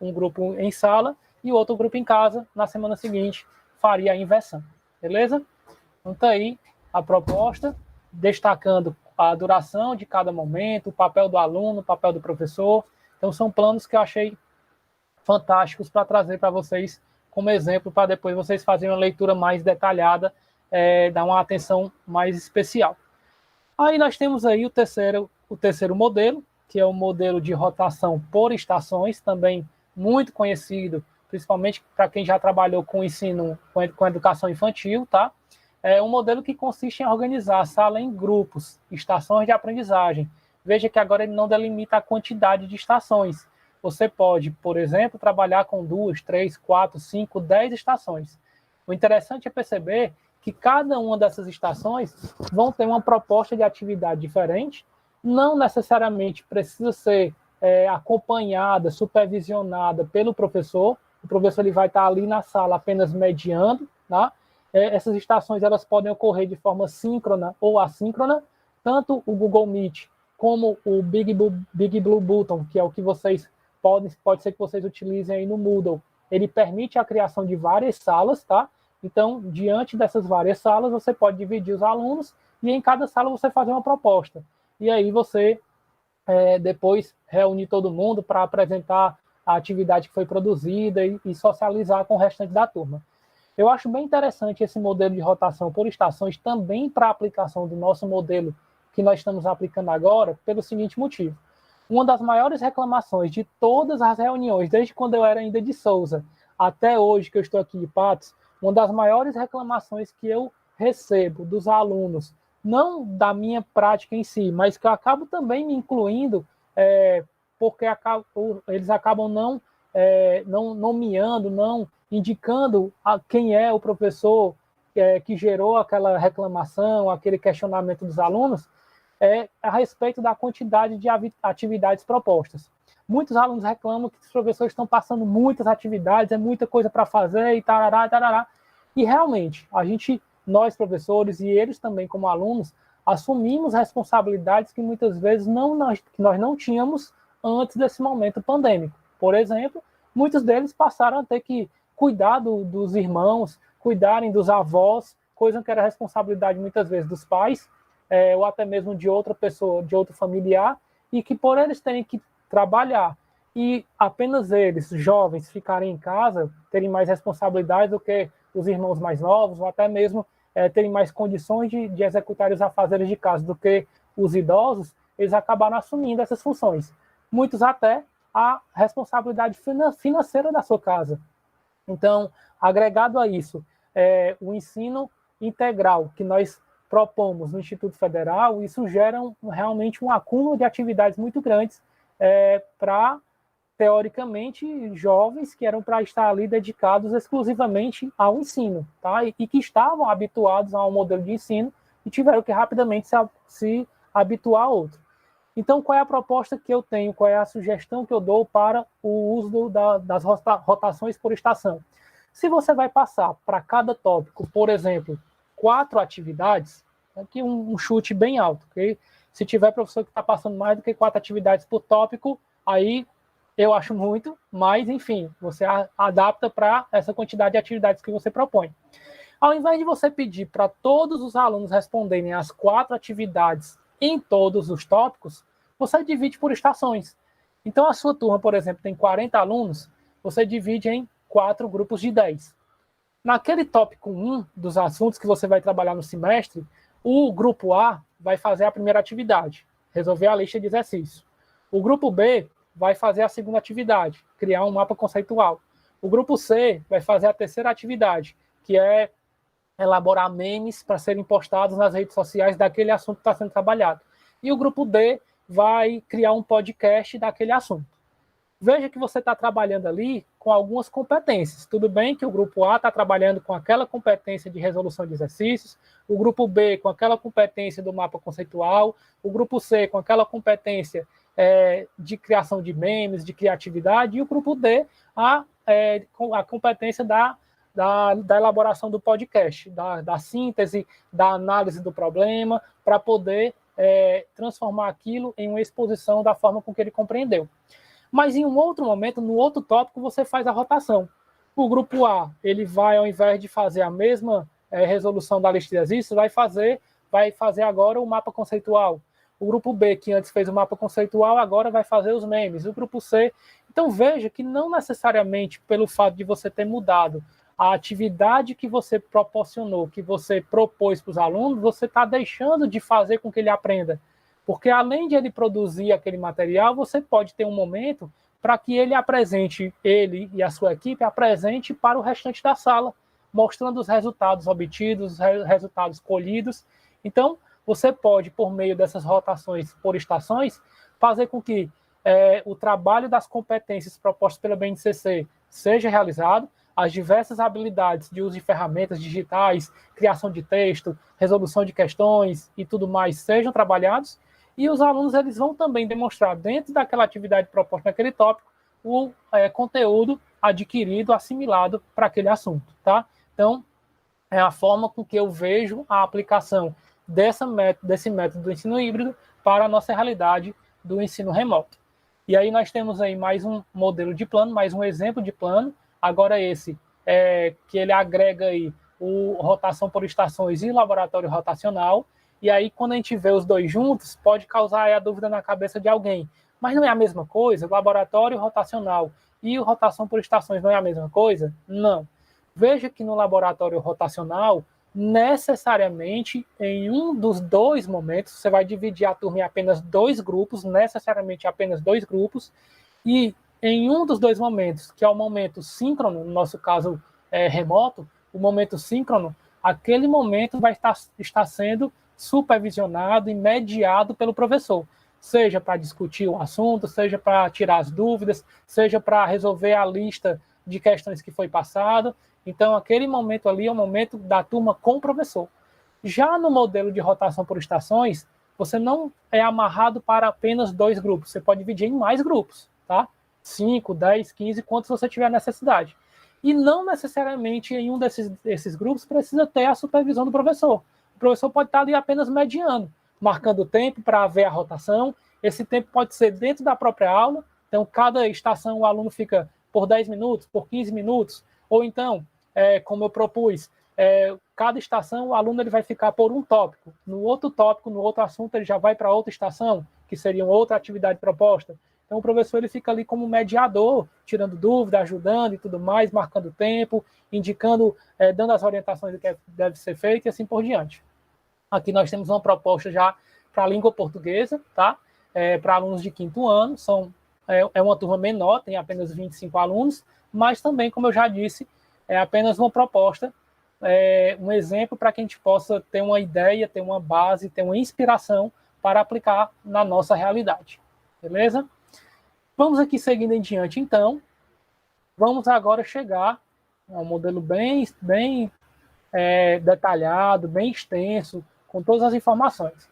um grupo em sala e outro grupo em casa, na semana seguinte, faria a inversão, beleza? Então tá aí a proposta, destacando a duração de cada momento, o papel do aluno, o papel do professor. Então são planos que eu achei fantásticos para trazer para vocês como exemplo, para depois vocês fazerem uma leitura mais detalhada, dar uma atenção mais especial. Aí nós temos aí o terceiro modelo, que é o modelo de rotação por estações, também muito conhecido, principalmente para quem já trabalhou com ensino, com educação infantil, tá? É um modelo que consiste em organizar a sala em grupos, estações de aprendizagem. Veja que agora ele não delimita a quantidade de estações. Você pode, por exemplo, trabalhar com 2, 3, 4, 5, 10 estações. O interessante é perceber que cada uma dessas estações vão ter uma proposta de atividade diferente, não necessariamente precisa ser acompanhada, supervisionada pelo professor, o professor ele vai estar ali na sala apenas mediando, tá? Essas estações elas podem ocorrer de forma síncrona ou assíncrona, tanto o Google Meet como o Big Blue Button, que é o que vocês pode ser que vocês utilizem aí no Moodle. Ele permite a criação de várias salas, tá? Então, diante dessas várias salas, você pode dividir os alunos e em cada sala você fazer uma proposta. E aí você depois reunir todo mundo para apresentar a atividade que foi produzida e socializar com o restante da turma. Eu acho bem interessante esse modelo de rotação por estações também para a aplicação do nosso modelo que nós estamos aplicando agora, pelo seguinte motivo. Uma das maiores reclamações de todas as reuniões, desde quando eu era ainda de Souza, até hoje que eu estou aqui de Patos, uma das maiores reclamações que eu recebo dos alunos, não da minha prática em si, mas que eu acabo também me incluindo, porque eles acabam não nomeando, não indicando quem é o professor que gerou aquela reclamação, aquele questionamento dos alunos, a respeito da quantidade de atividades propostas. Muitos alunos reclamam que os professores estão passando muitas atividades, é muita coisa para fazer e tarará, tarará. E realmente, nós professores e eles também como alunos, assumimos responsabilidades que muitas vezes que nós não tínhamos antes desse momento pandêmico. Por exemplo, muitos deles passaram a ter que cuidar dos irmãos, cuidarem dos avós, coisa que era responsabilidade muitas vezes dos pais, ou até mesmo de outra pessoa, de outro familiar, e que por eles terem que trabalhar e apenas eles, jovens, ficarem em casa, terem mais responsabilidade do que os irmãos mais novos, ou até mesmo terem mais condições de executar os afazeres de casa do que os idosos, eles acabaram assumindo essas funções. Muitos até a responsabilidade financeira da sua casa. Então, agregado a isso, o ensino integral que nós propomos no Instituto Federal, isso gera realmente um acúmulo de atividades muito grandes para, teoricamente, jovens que eram para estar ali dedicados exclusivamente ao ensino, tá? E que estavam habituados a um modelo de ensino e tiveram que rapidamente se habituar a outro. Então, qual é a proposta que eu tenho, qual é a sugestão que eu dou para o uso das rotações por estação? Se você vai passar para cada tópico, por exemplo, 4 atividades, aqui um chute bem alto, ok? Se tiver professor que está passando mais do que 4 atividades por tópico, aí eu acho muito, mas, enfim, você adapta para essa quantidade de atividades que você propõe. Ao invés de você pedir para todos os alunos responderem as 4 atividades em todos os tópicos, você divide por estações. Então, a sua turma, por exemplo, tem 40 alunos, você divide em 4 grupos de 10. Naquele tópico 1 dos assuntos que você vai trabalhar no semestre, o grupo A vai fazer a primeira atividade, resolver a lista de exercícios. O grupo B vai fazer a segunda atividade, criar um mapa conceitual. O grupo C vai fazer a terceira atividade, que é elaborar memes para serem postados nas redes sociais daquele assunto que está sendo trabalhado. E o grupo D vai criar um podcast daquele assunto. Veja que você está trabalhando ali com algumas competências. Tudo bem que o grupo A está trabalhando com aquela competência de resolução de exercícios, o grupo B com aquela competência do mapa conceitual, o grupo C com aquela competência de criação de memes, de criatividade, e o grupo D com a competência da elaboração do podcast, da síntese, da análise do problema, para poder transformar aquilo em uma exposição da forma com que ele compreendeu. Mas em um outro momento, no outro tópico, você faz a rotação. O grupo A, ele vai, ao invés de fazer a mesma resolução da lista de exercícios, vai fazer agora o mapa conceitual. O grupo B, que antes fez o mapa conceitual, agora vai fazer os memes. O grupo C. Então veja que não necessariamente pelo fato de você ter mudado a atividade que você proporcionou, que você propôs para os alunos, você está deixando de fazer com que ele aprenda. Porque além de ele produzir aquele material, você pode ter um momento para que ele e a sua equipe apresente para o restante da sala, mostrando os resultados obtidos, os resultados colhidos. Então, você pode, por meio dessas rotações por estações, fazer com que o trabalho das competências propostas pela BNCC seja realizado, as diversas habilidades de uso de ferramentas digitais, criação de texto, resolução de questões e tudo mais sejam trabalhados, e os alunos eles vão também demonstrar, dentro daquela atividade proposta naquele tópico, o conteúdo adquirido, assimilado para aquele assunto, tá? Então, é a forma com que eu vejo a aplicação desse método do ensino híbrido para a nossa realidade do ensino remoto. E aí nós temos aí mais um modelo de plano, mais um exemplo de plano, agora esse, que ele agrega aí o rotação por estações e laboratório rotacional, e aí quando a gente vê os dois juntos, pode causar aí a dúvida na cabeça de alguém, mas não é a mesma coisa? O laboratório rotacional e o rotação por estações não é a mesma coisa? Não. Veja que no laboratório rotacional, necessariamente em um dos dois momentos, você vai dividir a turma em apenas dois grupos, necessariamente apenas dois grupos, e em um dos dois momentos, que é o momento síncrono, no nosso caso remoto, o momento síncrono, aquele momento vai estar sendo supervisionado e mediado pelo professor, seja para discutir o assunto, seja para tirar as dúvidas, seja para resolver a lista de questões que foi passado. Então, aquele momento ali é o momento da turma com o professor. Já no modelo de rotação por estações, você não é amarrado para apenas dois grupos, você pode dividir em mais grupos, tá? 5, 10, 15, quantos você tiver necessidade. E não necessariamente em um desses grupos precisa ter a supervisão do professor. O professor pode estar ali apenas mediando, marcando o tempo para ver a rotação. Esse tempo pode ser dentro da própria aula, então cada estação o aluno fica por 10 minutos, por 15 minutos, ou então, como eu propus, cada estação o aluno ele vai ficar por um tópico. No outro assunto, ele já vai para outra estação, que seria outra atividade proposta. Então, o professor ele fica ali como mediador, tirando dúvida, ajudando e tudo mais, marcando tempo, indicando, dando as orientações do que deve ser feito e assim por diante. Aqui nós temos uma proposta já para a língua portuguesa, tá? Para alunos de quinto ano, é uma turma menor, tem apenas 25 alunos, mas também, como eu já disse, é apenas uma proposta, um exemplo para que a gente possa ter uma ideia, ter uma base, ter uma inspiração para aplicar na nossa realidade. Beleza? Vamos aqui seguindo em diante, então. Vamos agora chegar a um modelo bem detalhado, bem extenso, com todas as informações.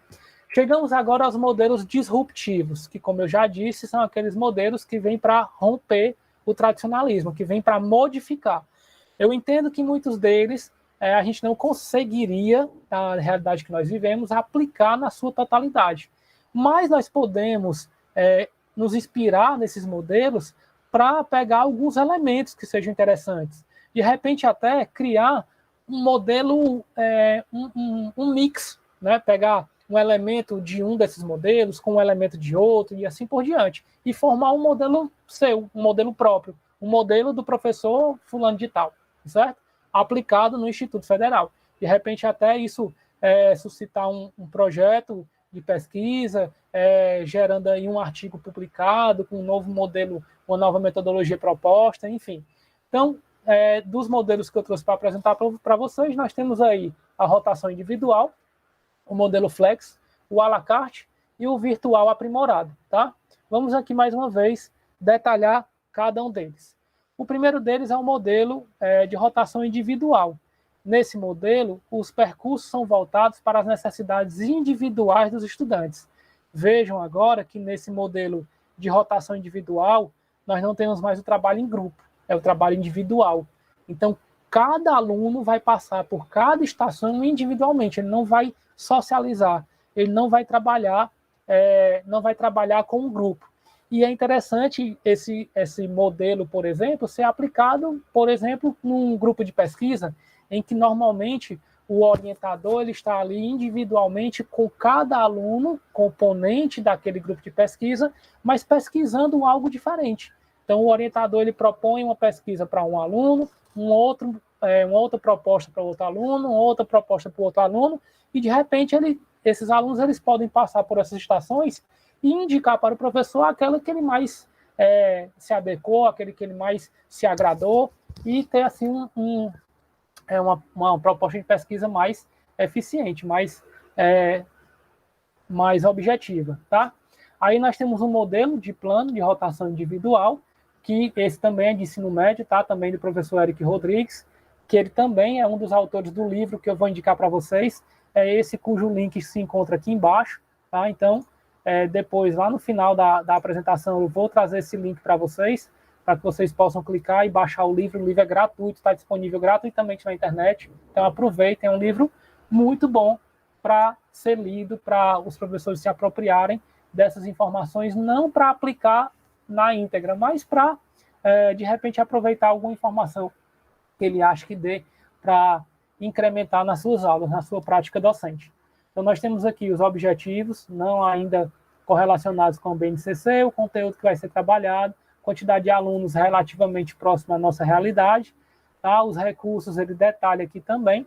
Chegamos agora aos modelos disruptivos, que, como eu já disse, são aqueles modelos que vêm para romper o tradicionalismo, que vêm para modificar. Eu entendo que muitos deles a gente não conseguiria, na realidade que nós vivemos, aplicar na sua totalidade. Mas nós podemos nos inspirar nesses modelos para pegar alguns elementos que sejam interessantes. De repente, até criar um modelo, um mix, né? Pegar um elemento de um desses modelos com um elemento de outro e assim por diante. E formar um modelo seu, um modelo próprio, um modelo do professor fulano de tal, certo? Aplicado no Instituto Federal. De repente, até isso suscitar um projeto de pesquisa, gerando aí um artigo publicado com um novo modelo, uma nova metodologia proposta, enfim. Então, dos modelos que eu trouxe para apresentar para vocês, nós temos aí a rotação individual, o modelo flex, o à la carte e o virtual aprimorado, tá? Vamos aqui mais uma vez detalhar cada um deles. O primeiro deles é o modelo de rotação individual. Nesse modelo, os percursos são voltados para as necessidades individuais dos estudantes. Vejam agora que nesse modelo de rotação individual, nós não temos mais o trabalho em grupo, é o trabalho individual. Então, cada aluno vai passar por cada estação individualmente, ele não vai socializar, ele não vai trabalhar com um grupo. E é interessante esse modelo, por exemplo, ser aplicado, por exemplo, num grupo de pesquisa, em que normalmente o orientador ele está ali individualmente com cada aluno, componente daquele grupo de pesquisa, mas pesquisando algo diferente. Então, o orientador ele propõe uma pesquisa para um aluno, uma outra proposta para outro aluno, uma outra proposta para outro aluno, e de repente esses alunos eles podem passar por essas estações e indicar para o professor aquela que ele mais se adequou, aquele que ele mais se agradou, e ter assim uma proposta de pesquisa mais eficiente, mais objetiva, tá? Aí nós temos um modelo de plano de rotação individual, que esse também é de ensino médio, tá? Também do professor Eric Rodrigues, que ele também é um dos autores do livro que eu vou indicar para vocês, é esse cujo link se encontra aqui embaixo, tá? Então, depois, lá no final da apresentação, eu vou trazer esse link para vocês, para que vocês possam clicar e baixar o livro. O livro é gratuito, está disponível gratuitamente na internet. Então, aproveitem, é um livro muito bom para ser lido, para os professores se apropriarem dessas informações, não para aplicar na íntegra, mas para, de repente, aproveitar alguma informação que ele acha que dê para incrementar nas suas aulas, na sua prática docente. Então, nós temos aqui os objetivos, não ainda correlacionados com o BNCC, o conteúdo que vai ser trabalhado, quantidade de alunos relativamente próxima à nossa realidade, tá? Os recursos ele detalha aqui também.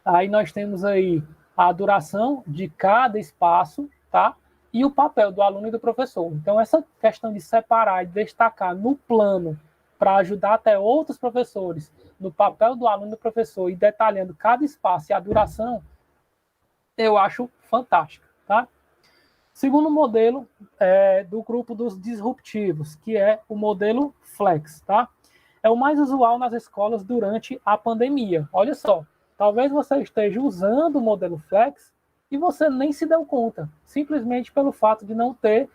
Aí nós temos aí a duração de cada espaço, tá? E o papel do aluno e do professor. Então, essa questão de separar e destacar no plano para ajudar até outros professores no papel do aluno e do professor e detalhando cada espaço e a duração, eu acho fantástico, tá? Segundo modelo do grupo dos disruptivos, que é o modelo Flex, tá? É o mais usual nas escolas durante a pandemia. Olha só, talvez você esteja usando o modelo Flex e você nem se deu conta, simplesmente pelo fato de não ter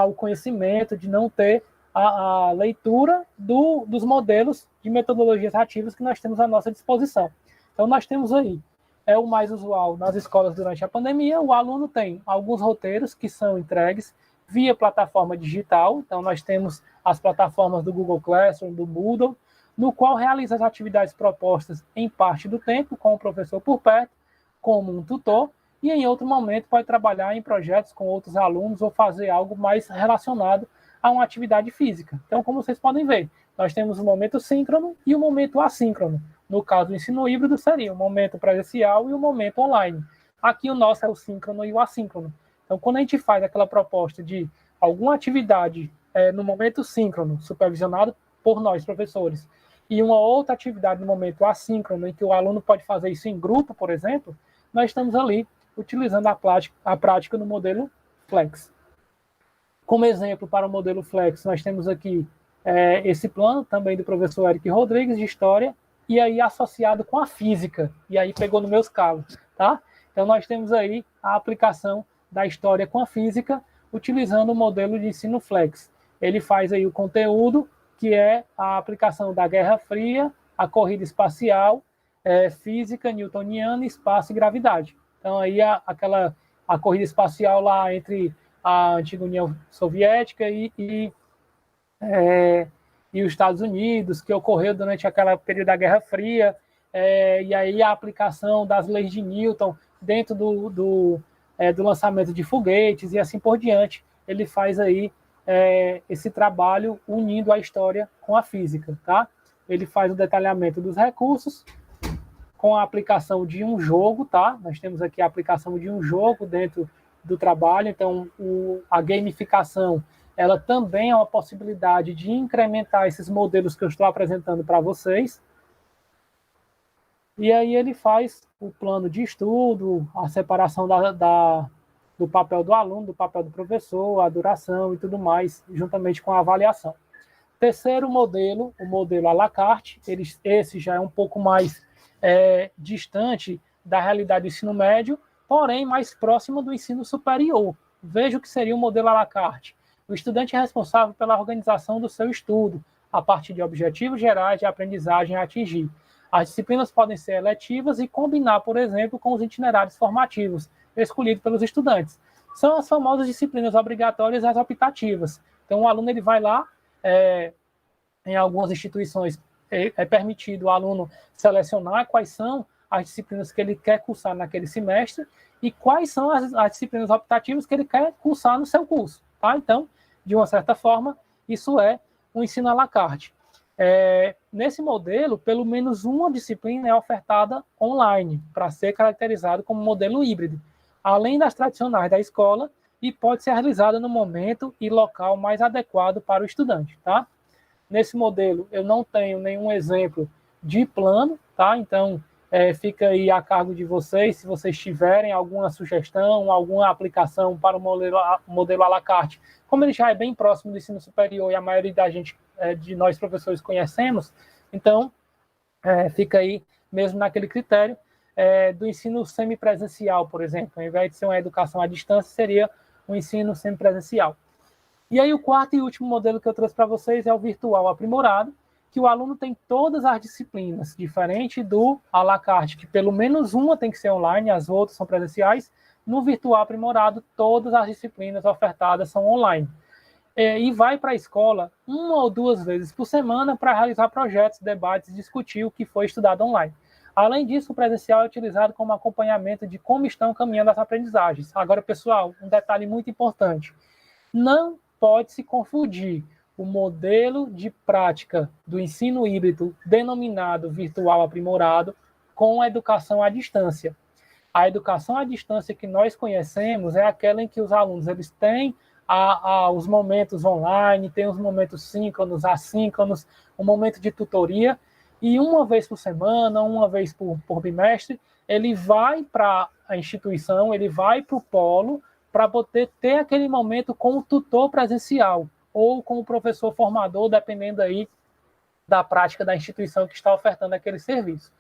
o conhecimento, de não ter a leitura dos modelos de metodologias ativas que nós temos à nossa disposição. Então, nós temos aí, é o mais usual nas escolas durante a pandemia, o aluno tem alguns roteiros que são entregues via plataforma digital, então nós temos as plataformas do Google Classroom, do Moodle, no qual realiza as atividades propostas em parte do tempo, com o professor por perto, como um tutor, e em outro momento pode trabalhar em projetos com outros alunos ou fazer algo mais relacionado a uma atividade física. Então, como vocês podem ver, nós temos o momento síncrono e o momento assíncrono. No caso do ensino híbrido, seria o momento presencial e o momento online. Aqui o nosso é o síncrono e o assíncrono. Então, quando a gente faz aquela proposta de alguma atividade no momento síncrono, supervisionado por nós, professores, e uma outra atividade no momento assíncrono, em que o aluno pode fazer isso em grupo, por exemplo, nós estamos ali utilizando a prática no modelo Flex. Como exemplo para o modelo Flex, nós temos aqui esse plano também do professor Eric Rodrigues, de História, e aí associado com a Física, e aí pegou nos meus calos, tá? Então, nós temos aí a aplicação da História com a Física, utilizando o modelo de ensino Flex. Ele faz aí o conteúdo, que é a aplicação da Guerra Fria, a corrida espacial, física newtoniana, espaço e gravidade. Então, aí a corrida espacial lá entre a antiga União Soviética e os Estados Unidos, que ocorreu durante aquele período da Guerra Fria, e aí a aplicação das leis de Newton dentro do lançamento de foguetes e assim por diante. Ele faz aí esse trabalho unindo a história com a física, tá? Ele faz o detalhamento dos recursos com a aplicação de um jogo, tá? Nós temos aqui a aplicação de um jogo dentro do trabalho, então a gamificação, ela também é uma possibilidade de incrementar esses modelos que eu estou apresentando para vocês. E aí ele faz o plano de estudo, a separação do papel do aluno, do papel do professor, a duração e tudo mais, juntamente com a avaliação. Terceiro modelo, o modelo à la carte, esse já é um pouco mais distante da realidade do ensino médio, porém mais próximo do ensino superior. Veja o que seria o modelo à la carte. O estudante é responsável pela organização do seu estudo, a partir de objetivos gerais de aprendizagem a atingir. As disciplinas podem ser eletivas e combinar, por exemplo, com os itinerários formativos escolhidos pelos estudantes. São as famosas disciplinas obrigatórias e as optativas. Então, o aluno ele vai lá, em algumas instituições é permitido o aluno selecionar quais são as disciplinas que ele quer cursar naquele semestre e quais são as disciplinas optativas que ele quer cursar no seu curso. Tá? Então, de uma certa forma, isso é um ensino à la carte. Nesse modelo, pelo menos uma disciplina é ofertada online, para ser caracterizado como modelo híbrido, além das tradicionais da escola, e pode ser realizada no momento e local mais adequado para o estudante. Tá? Nesse modelo, eu não tenho nenhum exemplo de plano, tá? Então, fica aí a cargo de vocês, se vocês tiverem alguma sugestão, alguma aplicação para o modelo à la carte. Como ele já é bem próximo do ensino superior e a maioria da gente, de nós professores, conhecemos, então, fica aí mesmo naquele critério do ensino semipresencial, por exemplo. Ao invés de ser uma educação à distância, seria um ensino semipresencial. E aí o quarto e último modelo que eu trouxe para vocês é o virtual aprimorado, que o aluno tem todas as disciplinas, diferente do à la carte, que pelo menos uma tem que ser online, as outras são presenciais. No virtual aprimorado, todas as disciplinas ofertadas são online. E vai para a escola uma ou duas vezes por semana para realizar projetos, debates, discutir o que foi estudado online. Além disso, o presencial é utilizado como acompanhamento de como estão caminhando as aprendizagens. Agora, pessoal, um detalhe muito importante. Não pode se confundir o modelo de prática do ensino híbrido, denominado virtual aprimorado, com a educação à distância. A educação à distância que nós conhecemos é aquela em que os alunos eles têm os momentos online, tem os momentos síncronos, assíncronos, um momento de tutoria, e uma vez por semana, uma vez por bimestre, ele vai para a instituição, ele vai para o polo, para poder ter aquele momento com o tutor presencial, ou com o professor formador, dependendo aí da prática da instituição que está ofertando aquele serviço.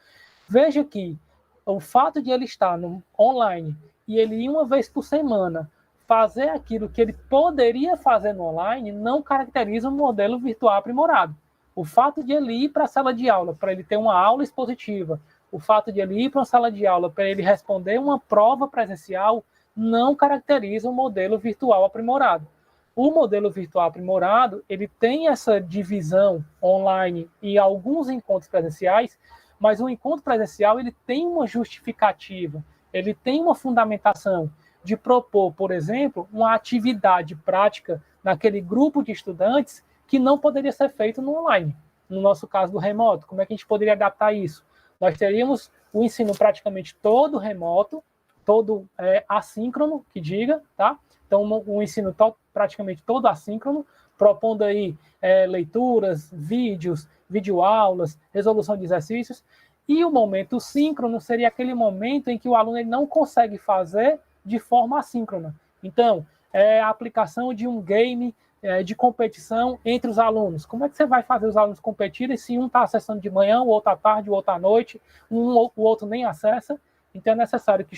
Veja que o fato de ele estar no online e ele ir uma vez por semana fazer aquilo que ele poderia fazer no online não caracteriza um modelo virtual aprimorado. O fato de ele ir para a sala de aula, para ele ter uma aula expositiva, o fato de ele ir para uma sala de aula para ele responder uma prova presencial não caracteriza um modelo virtual aprimorado. O modelo virtual aprimorado, ele tem essa divisão online e alguns encontros presenciais, mas o encontro presencial ele tem uma justificativa, ele tem uma fundamentação de propor, por exemplo, uma atividade prática naquele grupo de estudantes que não poderia ser feito no online. No nosso caso do remoto, como é que a gente poderia adaptar isso? Nós teríamos o ensino praticamente todo remoto, todo assíncrono, que diga, tá? Então, um ensino praticamente todo assíncrono, propondo aí leituras, vídeos, videoaulas, resolução de exercícios, e o momento síncrono seria aquele momento em que o aluno ele não consegue fazer de forma assíncrona. Então, a aplicação de um game de competição entre os alunos. Como é que você vai fazer os alunos competirem se um está acessando de manhã, o outro à tarde, o outro à noite, o outro nem acessa? Então, é necessário que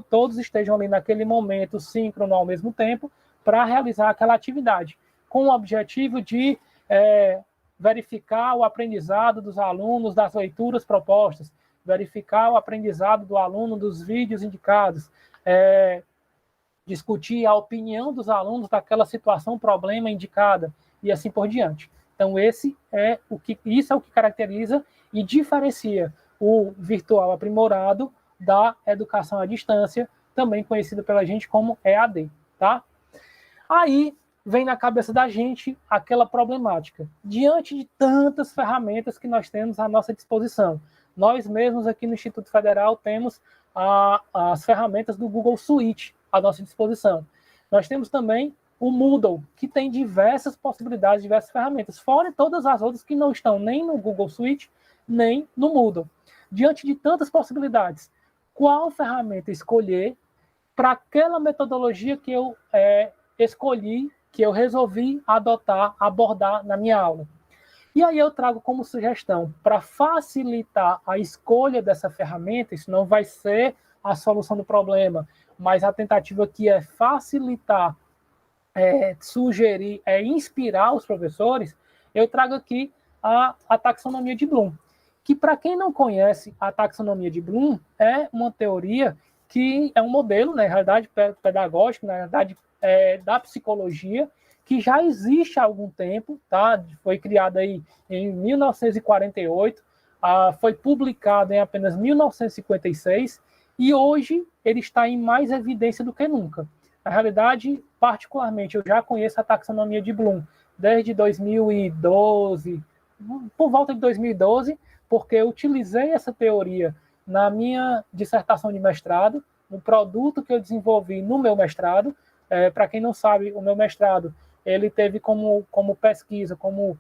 todos estejam ali naquele momento síncrono ao mesmo tempo para realizar aquela atividade, com o objetivo de verificar o aprendizado dos alunos das leituras propostas, verificar o aprendizado do aluno dos vídeos indicados, discutir a opinião dos alunos daquela situação, problema indicada, e assim por diante. Então, isso é o que caracteriza e diferencia o virtual aprimorado da educação à distância, também conhecida pela gente como EAD, tá? Aí vem na cabeça da gente aquela problemática. Diante de tantas ferramentas que nós temos à nossa disposição, nós mesmos aqui no Instituto Federal temos as ferramentas do Google Suite à nossa disposição. Nós temos também o Moodle, que tem diversas possibilidades, diversas ferramentas, fora todas as outras que não estão nem no Google Suite, nem no Moodle. Diante de tantas possibilidades, qual ferramenta escolher para aquela metodologia que eu escolhi, que eu resolvi abordar na minha aula? E aí eu trago como sugestão, para facilitar a escolha dessa ferramenta, isso não vai ser a solução do problema, mas a tentativa aqui é facilitar, sugerir, inspirar os professores, eu trago aqui a taxonomia de Bloom, que para quem não conhece, a taxonomia de Bloom é uma teoria que é um modelo, na realidade, pedagógico, na realidade, da psicologia, que já existe há algum tempo, tá? Foi criada aí em 1948, foi publicado em apenas 1956, e hoje ele está em mais evidência do que nunca. Na realidade, particularmente, eu já conheço a taxonomia de Bloom desde 2012, por volta de 2012, porque eu utilizei essa teoria na minha dissertação de mestrado, no produto que eu desenvolvi no meu mestrado. Para quem não sabe, o meu mestrado ele teve como pesquisa, como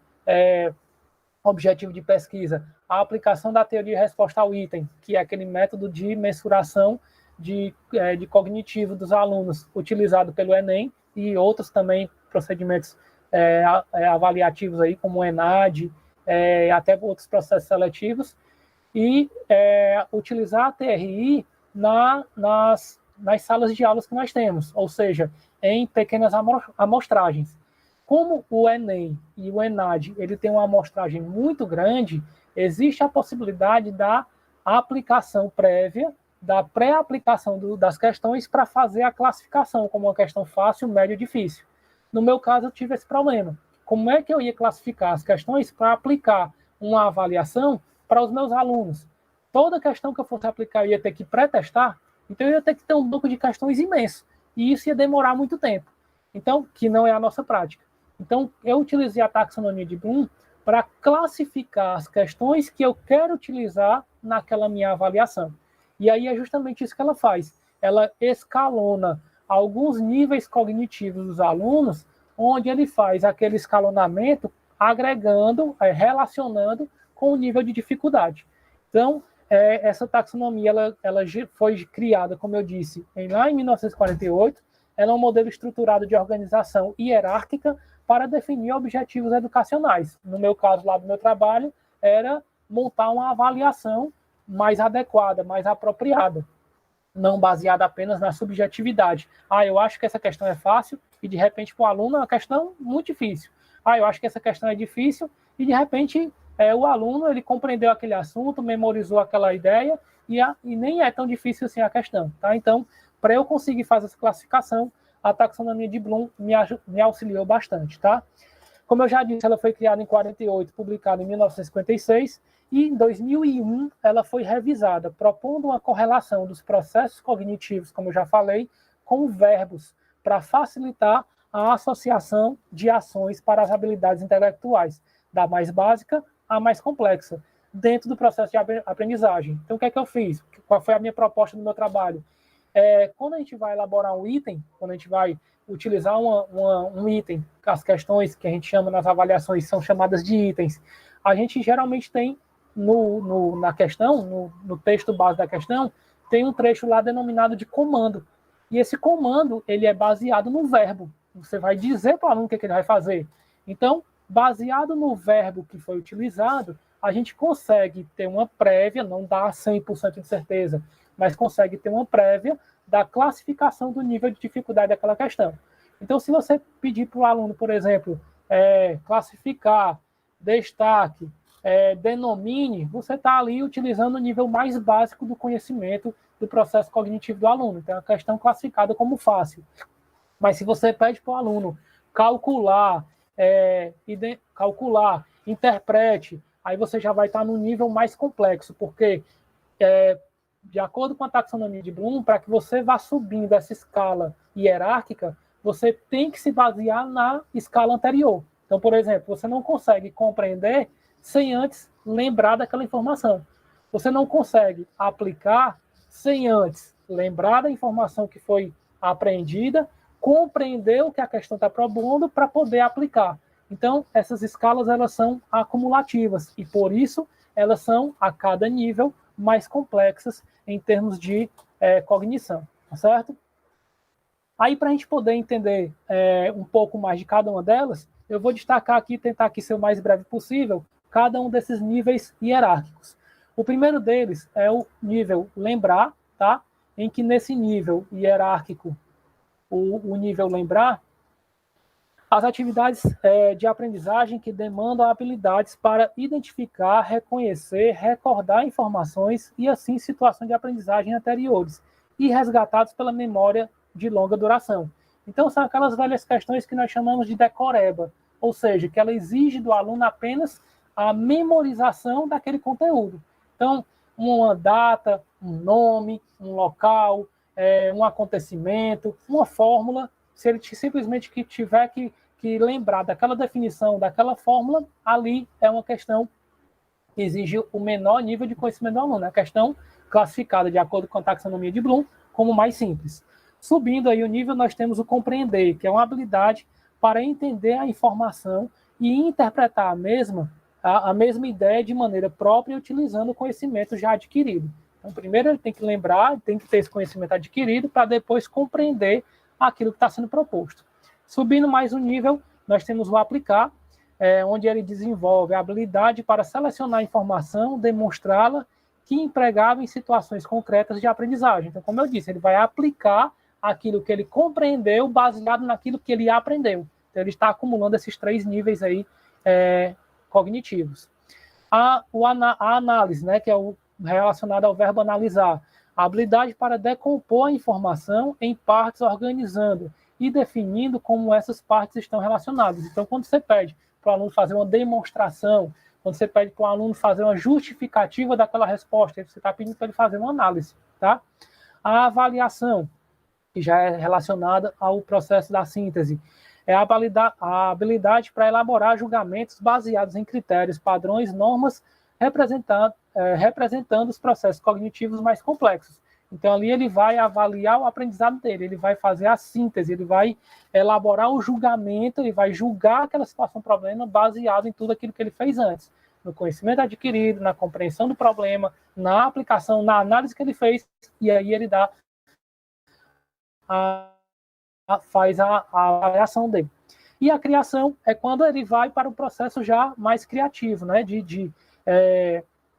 objetivo de pesquisa, a aplicação da teoria de resposta ao item, que é aquele método de mensuração de cognitivo dos alunos, utilizado pelo Enem e outros também procedimentos avaliativos, aí, como o ENAD, até outros processos seletivos, e utilizar a TRI nas salas de aulas que nós temos, ou seja, em pequenas amostragens. Como o Enem e o ENAD ele tem uma amostragem muito grande, existe a possibilidade da aplicação prévia, da pré-aplicação das questões para fazer a classificação como uma questão fácil, média ou difícil. No meu caso, eu tive esse problema. Como é que eu ia classificar as questões para aplicar uma avaliação para os meus alunos? Toda questão que eu fosse aplicar, eu ia ter que pré-testar, então eu ia ter que ter um banco de questões imenso, e isso ia demorar muito tempo. Então, que não é a nossa prática. Então, eu utilizei a taxonomia de Bloom para classificar as questões que eu quero utilizar naquela minha avaliação. E aí é justamente isso que ela faz. Ela escalona alguns níveis cognitivos dos alunos, onde ele faz aquele escalonamento agregando, relacionando com o nível de dificuldade. Então, essa taxonomia ela foi criada, como eu disse, lá em 1948. Ela é um modelo estruturado de organização hierárquica para definir objetivos educacionais. No meu caso, lá do meu trabalho, era montar uma avaliação mais adequada, mais apropriada, não baseada apenas na subjetividade. Eu acho que essa questão é fácil e, de repente, para o aluno é uma questão muito difícil. Eu acho que essa questão é difícil e, de repente, o aluno ele compreendeu aquele assunto, memorizou aquela ideia e nem é tão difícil assim a questão. Tá? Então, para eu conseguir fazer essa classificação, a taxonomia de Bloom me auxiliou bastante. Tá? Como eu já disse, ela foi criada em 48, publicada em 1956, e em 2001 ela foi revisada, propondo uma correlação dos processos cognitivos, como eu já falei, com verbos, para facilitar a associação de ações para as habilidades intelectuais, da mais básica à mais complexa, dentro do processo de aprendizagem. Então, o que é que eu fiz? Qual foi a minha proposta no meu trabalho? Quando a gente vai elaborar um item, quando a gente vai utilizar um item, as questões que a gente chama nas avaliações são chamadas de itens, a gente geralmente tem na questão, no texto base da questão, tem um trecho lá denominado de comando. E esse comando, ele é baseado no verbo. Você vai dizer para o aluno o que ele vai fazer. Então, baseado no verbo que foi utilizado, a gente consegue ter uma prévia, não dá 100% de certeza, mas consegue ter uma prévia da classificação do nível de dificuldade daquela questão. Então, se você pedir para o aluno, por exemplo, classificar, destaque, denomine, você está ali utilizando o nível mais básico do conhecimento do processo cognitivo do aluno. Então, é uma questão classificada como fácil. Mas se você pede para o aluno calcular, interprete, aí você já vai estar no nível mais complexo, porque de acordo com a taxonomia de Bloom, para que você vá subindo essa escala hierárquica, você tem que se basear na escala anterior. Então, por exemplo, você não consegue compreender sem antes lembrar daquela informação. Você não consegue aplicar sem antes lembrar da informação que foi aprendida, compreender o que a questão está propondo para poder aplicar. Então, essas escalas elas são acumulativas e, por isso, elas são, a cada nível, mais complexas em termos de cognição, tá certo? Aí, para a gente poder entender um pouco mais de cada uma delas, eu vou destacar aqui, tentar aqui ser o mais breve possível, cada um desses níveis hierárquicos. O primeiro deles é o nível lembrar, tá? Em que nesse nível hierárquico, o nível lembrar, as atividades de aprendizagem que demandam habilidades para identificar, reconhecer, recordar informações e, assim, situações de aprendizagem anteriores e resgatados pela memória de longa duração. Então, são aquelas velhas questões que nós chamamos de decoreba, ou seja, que ela exige do aluno apenas a memorização daquele conteúdo. Então, uma data, um nome, um local, um acontecimento, uma fórmula. Se ele simplesmente tiver que lembrar daquela definição, daquela fórmula, ali é uma questão que exige o menor nível de conhecimento do aluno. É a questão classificada, de acordo com a taxonomia de Bloom, como mais simples. Subindo aí o nível, nós temos o compreender, que é uma habilidade para entender a informação e interpretar a mesma ideia de maneira própria, utilizando o conhecimento já adquirido. Então, primeiro ele tem que lembrar, tem que ter esse conhecimento adquirido para depois compreender aquilo que está sendo proposto. Subindo mais um nível, nós temos o aplicar, onde ele desenvolve a habilidade para selecionar a informação, demonstrá-la, que empregava em situações concretas de aprendizagem. Então, como eu disse, ele vai aplicar aquilo que ele compreendeu baseado naquilo que ele aprendeu. Então, ele está acumulando esses 3 níveis aí cognitivos. A análise, né, que é o relacionado ao verbo analisar, a habilidade para decompor a informação em partes, organizando e definindo como essas partes estão relacionadas. Então, quando você pede para o aluno fazer uma demonstração, quando você pede para o aluno fazer uma justificativa daquela resposta, você está pedindo para ele fazer uma análise, tá? A avaliação, que já é relacionada ao processo da síntese, é a habilidade para elaborar julgamentos baseados em critérios, padrões, normas, representando os processos cognitivos mais complexos. Então, ali ele vai avaliar o aprendizado dele, ele vai fazer a síntese, ele vai elaborar o julgamento, ele vai julgar aquela situação, problema, baseado em tudo aquilo que ele fez antes, no conhecimento adquirido, na compreensão do problema, na aplicação, na análise que ele fez, e aí ele dá faz a avaliação dele. E a criação é quando ele vai para o processo já mais criativo, né,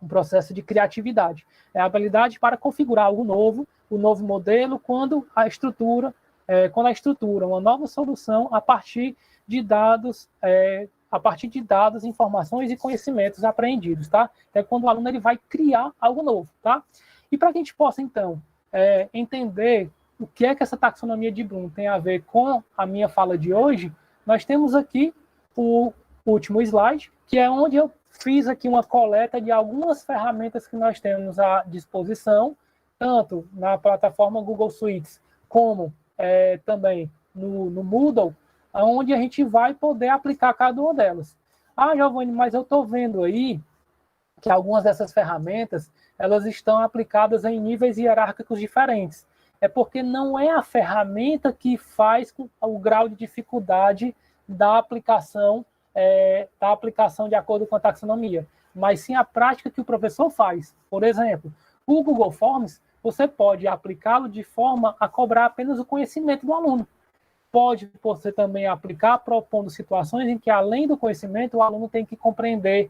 um processo de criatividade. É a habilidade para configurar algo novo, o novo modelo, quando a estrutura, uma nova solução a partir de dados, informações e conhecimentos apreendidos, tá? É quando o aluno ele vai criar algo novo, tá? E para que a gente possa, então, entender o que é que essa taxonomia de Bloom tem a ver com a minha fala de hoje, nós temos aqui o último slide, que é onde eu fiz aqui uma coleta de algumas ferramentas que nós temos à disposição, tanto na plataforma Google Suites, como também no Moodle, onde a gente vai poder aplicar cada uma delas. Ah, Giovanni, mas eu estou vendo aí que algumas dessas ferramentas elas estão aplicadas em níveis hierárquicos diferentes. É porque não é a ferramenta que faz o grau de dificuldade da aplicação de acordo com a taxonomia, mas sim a prática que o professor faz. Por exemplo, o Google Forms, você pode aplicá-lo de forma a cobrar apenas o conhecimento do aluno. Pode você também aplicar propondo situações em que, além do conhecimento, o aluno tem que compreender.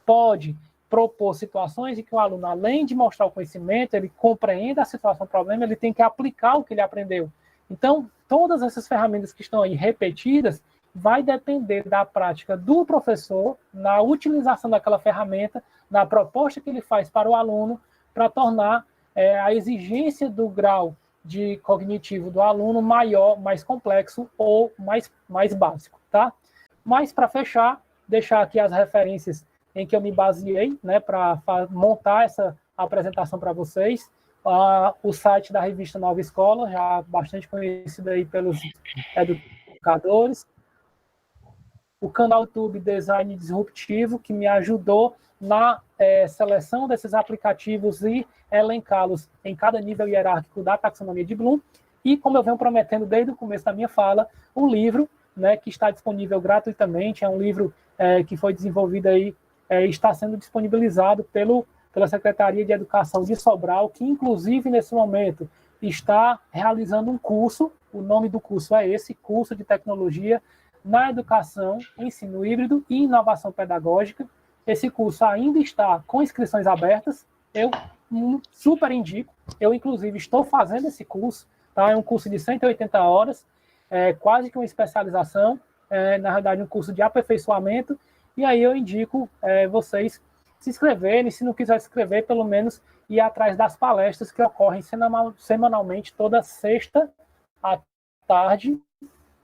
Pode propor situações em que o aluno, além de mostrar o conhecimento, ele compreenda a situação, o problema, ele tem que aplicar o que ele aprendeu. Então, todas essas ferramentas que estão aí repetidas, vai depender da prática do professor, na utilização daquela ferramenta, na proposta que ele faz para o aluno, para tornar a exigência do grau de cognitivo do aluno maior, mais complexo ou mais básico, tá? Mas, para fechar, deixar aqui as referências em que eu me baseei, né, para montar essa apresentação para vocês. O site da revista Nova Escola, já bastante conhecido aí pelos educadores. O canal YouTube Design Disruptivo, que me ajudou na seleção desses aplicativos e elencá-los em cada nível hierárquico da taxonomia de Bloom. E, como eu venho prometendo desde o começo da minha fala, um livro, né, que está disponível gratuitamente, é um livro que foi desenvolvido aí, está sendo disponibilizado pela Secretaria de Educação de Sobral, que, inclusive, nesse momento, está realizando um curso, o nome do curso é esse, Curso de Tecnologia na Educação, Ensino Híbrido e Inovação Pedagógica. Esse curso ainda está com inscrições abertas, eu super indico, eu, inclusive, estou fazendo esse curso, tá? É um curso de 180 horas, quase que uma especialização, na verdade, um curso de aperfeiçoamento, e aí eu indico vocês se inscreverem, se não quiser se inscrever, pelo menos ir atrás das palestras que ocorrem semanalmente, toda sexta à tarde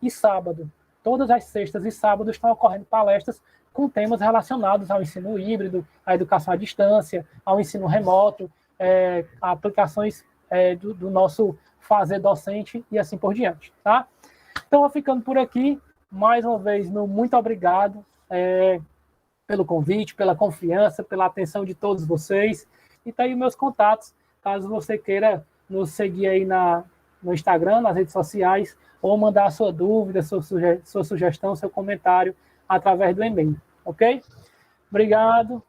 e sábado. Todas as sextas e sábados estão ocorrendo palestras com temas relacionados ao ensino híbrido, à educação à distância, ao ensino remoto, aplicações do nosso fazer docente e assim por diante, tá? Então, ficando por aqui, mais uma vez, muito obrigado pelo convite, pela confiança, pela atenção de todos vocês. E tá aí meus contatos, caso você queira nos seguir aí no Instagram, nas redes sociais, ou mandar a sua dúvida, sua sugestão, seu comentário através do e-mail, ok? Obrigado